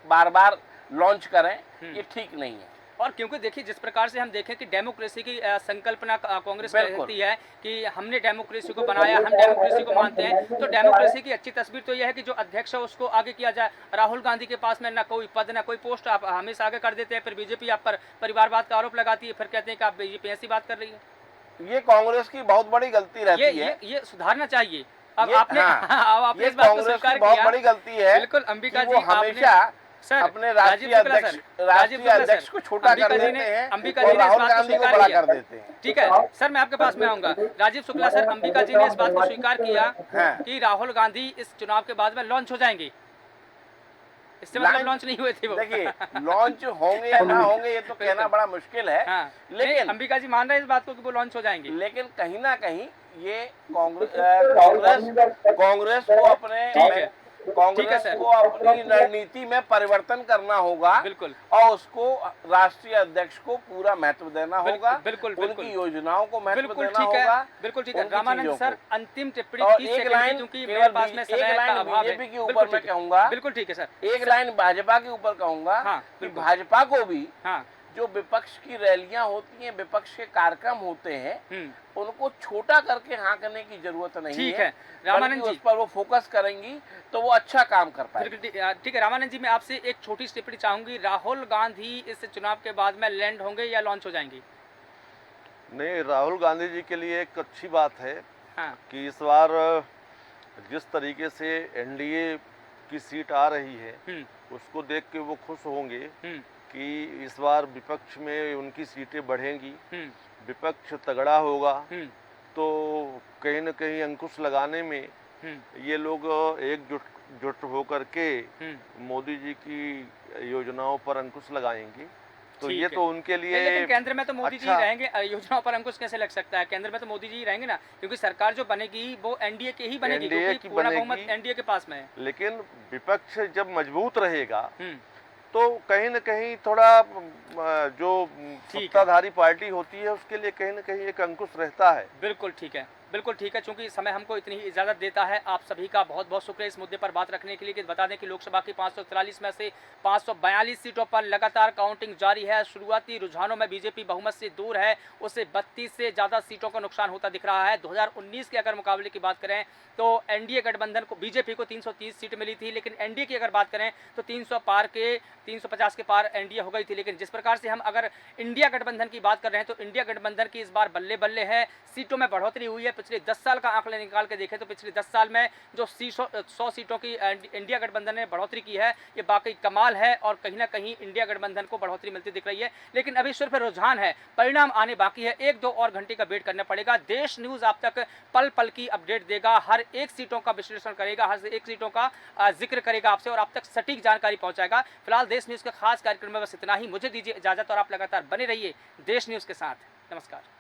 E: बार बार लॉन्च करें, ये ठीक नहीं है।
A: और क्योंकि देखिए, जिस प्रकार से हम देखें कि डेमोक्रेसी की संकल्पना कांग्रेस कहती है कि हमने डेमोक्रेसी को बनाया, हम डेमोक्रेसी को मानते हैं, तो डेमोक्रेसी की अच्छी तस्वीर तो यह है कि जो अध्यक्ष है उसको आगे किया जाए। राहुल गांधी के पास में ना कोई पद ना कोई पोस्ट, आप हमेशा आगे कर देते हैं। फिर बीजेपी आप पर परिवारवाद का आरोप लगाती है, फिर कहते हैं कि आप बीजेपी ऐसी बात कर रही है।
E: ये कांग्रेस की बहुत बड़ी गलती रहती है।
A: ये सुधारना चाहिए। अब आपने
E: आपने इस बात को स्वीकार किया, बहुत बड़ी गलती है।
A: बिल्कुल, अंबिका जी
E: हमेशा अपने राष्ट्रीय अध्यक्ष को छोटा कर देते हैं,
A: अंबिका जी ने इस बात को स्वीकार किया। ठीक है सर, मैं आपके पास में आऊंगा। राजीव शुक्ला सर, अंबिका जी ने इस बात को स्वीकार किया कि राहुल गांधी इस चुनाव के बाद में लॉन्च हो जाएंगे। इससे मतलब लॉन्च नहीं हुए थे वो।
E: देखिए, लॉन्च होंगे या ना होंगे ये तो कहना बड़ा मुश्किल है।
A: हाँ,
E: लेकिन
A: अंबिका जी मान रहे हैं इस बात को कि वो लॉन्च हो जाएंगे।
E: लेकिन कहीं ना कहीं ये कांग्रेस को अपने कांग्रेस को अपनी रणनीति में परिवर्तन करना होगा।
A: बिल्कुल।
E: और उसको राष्ट्रीय अध्यक्ष को पूरा महत्व देना होगा।
A: बिल्कुल,
E: उनकी योजनाओं को महत्व देना
A: ठीक है।
E: होगा।
A: बिल्कुल ठीक है। रामानंद सर, अंतिम टिप्पणी
E: एक लाइन
A: क्योंकि मेरे पास में समय का अभाव है।
E: बीजेपी के ऊपर मैं कहूंगा।
A: बिल्कुल ठीक है सर।
E: एक लाइन भाजपा के ऊपर कहूंगा कि भाजपा को भी जो विपक्ष की रैलियां होती हैं, विपक्ष के कार्यक्रम होते हैं, उनको छोटा करके हाँकने की जरूरत नहीं है।
A: ठीक है रामानंद जी,
E: उस पर वो फोकस करेंगी तो वो अच्छा काम कर पाएंगे।
A: ठीक है रामानंद जी, मैं आपसे एक छोटी टिप्पणी चाहूंगी। राहुल गांधी इस चुनाव के बाद में लैंड होंगे या लॉन्च हो जाएंगे?
D: नहीं, राहुल गांधी जी के लिए एक अच्छी बात है कि इस बार जिस तरीके से एनडीए की सीट आ रही है उसको देख के वो खुश होंगे कि इस बार विपक्ष में उनकी सीटें बढ़ेंगी, विपक्ष तगड़ा होगा, तो कहीं न कहीं अंकुश लगाने में ये लोग एकजुट होकर के मोदी जी की योजनाओं पर अंकुश लगाएंगे तो
A: ठीक
D: ये
A: है।
D: तो उनके लिए
A: लेकिन केंद्र में तो मोदी जी
D: अच्छा।
A: रहेंगे, योजनाओं पर अंकुश कैसे लग सकता है? केंद्र में तो मोदी जी रहेंगे ना, क्योंकि सरकार जो बनेगी वो एनडीए की ही बनेगी,
D: एनडीए
A: क्योंकि
D: की
A: पूर्ण बहुमत
D: बनेगी।
A: एनडीए के पास में है।
D: लेकिन विपक्ष जब मजबूत रहेगा
A: हम्म,
D: तो कहीं न कहीं थोड़ा जो
A: ठीक है।
D: सत्ताधारी पार्टी होती है उसके लिए कहीं न कहीं एक अंकुश रहता है।
A: बिल्कुल ठीक है, बिल्कुल ठीक है। चूंकि समय हमको इतनी ही इजाज़त देता है, आप सभी का बहुत बहुत शुक्रिया इस मुद्दे पर बात रखने के लिए। कि बता दें कि लोकसभा की 543 में से 542 सीटों पर लगातार काउंटिंग जारी है। शुरुआती रुझानों में बीजेपी बहुमत से दूर है, उसे 32 से ज़्यादा सीटों का नुकसान होता दिख रहा है। 2019 के अगर मुकाबले की बात करें तो एनडीए गठबंधन को, बीजेपी को 330 सीट मिली थी, लेकिन एनडीए की अगर बात करें तो 350 के पार एनडीए हो गई थी। लेकिन जिस प्रकार से हम अगर इंडिया गठबंधन की बात कर रहे हैं तो इंडिया गठबंधन की इस बार बल्ले बल्ले है, सीटों में बढ़ोतरी हुई है। पिछले 10 साल का आंकड़ा निकाल के देखें तो पिछले 10 साल में जो 100 सीटों की इंडिया गठबंधन ने बढ़ोतरी की है, ये वाकई कमाल है और कहीं ना कहीं इंडिया गठबंधन को बढ़ोतरी मिलती दिख रही है। लेकिन अभी सिर्फ रुझान है, परिणाम आने बाकी है। 1-2 और घंटे का वेट करना पड़ेगा। देश न्यूज़ आप तक पल पल की अपडेट देगा, हर एक सीटों का विश्लेषण करेगा, हर एक सीटों का जिक्र करेगा आपसे और आप तक सटीक जानकारी पहुंचाएगा। फिलहाल देश न्यूज़ के खास कार्यक्रम में बस इतना ही। मुझे दीजिए इजाजत और आप लगातार बने रहिए देश न्यूज़ के साथ। नमस्कार।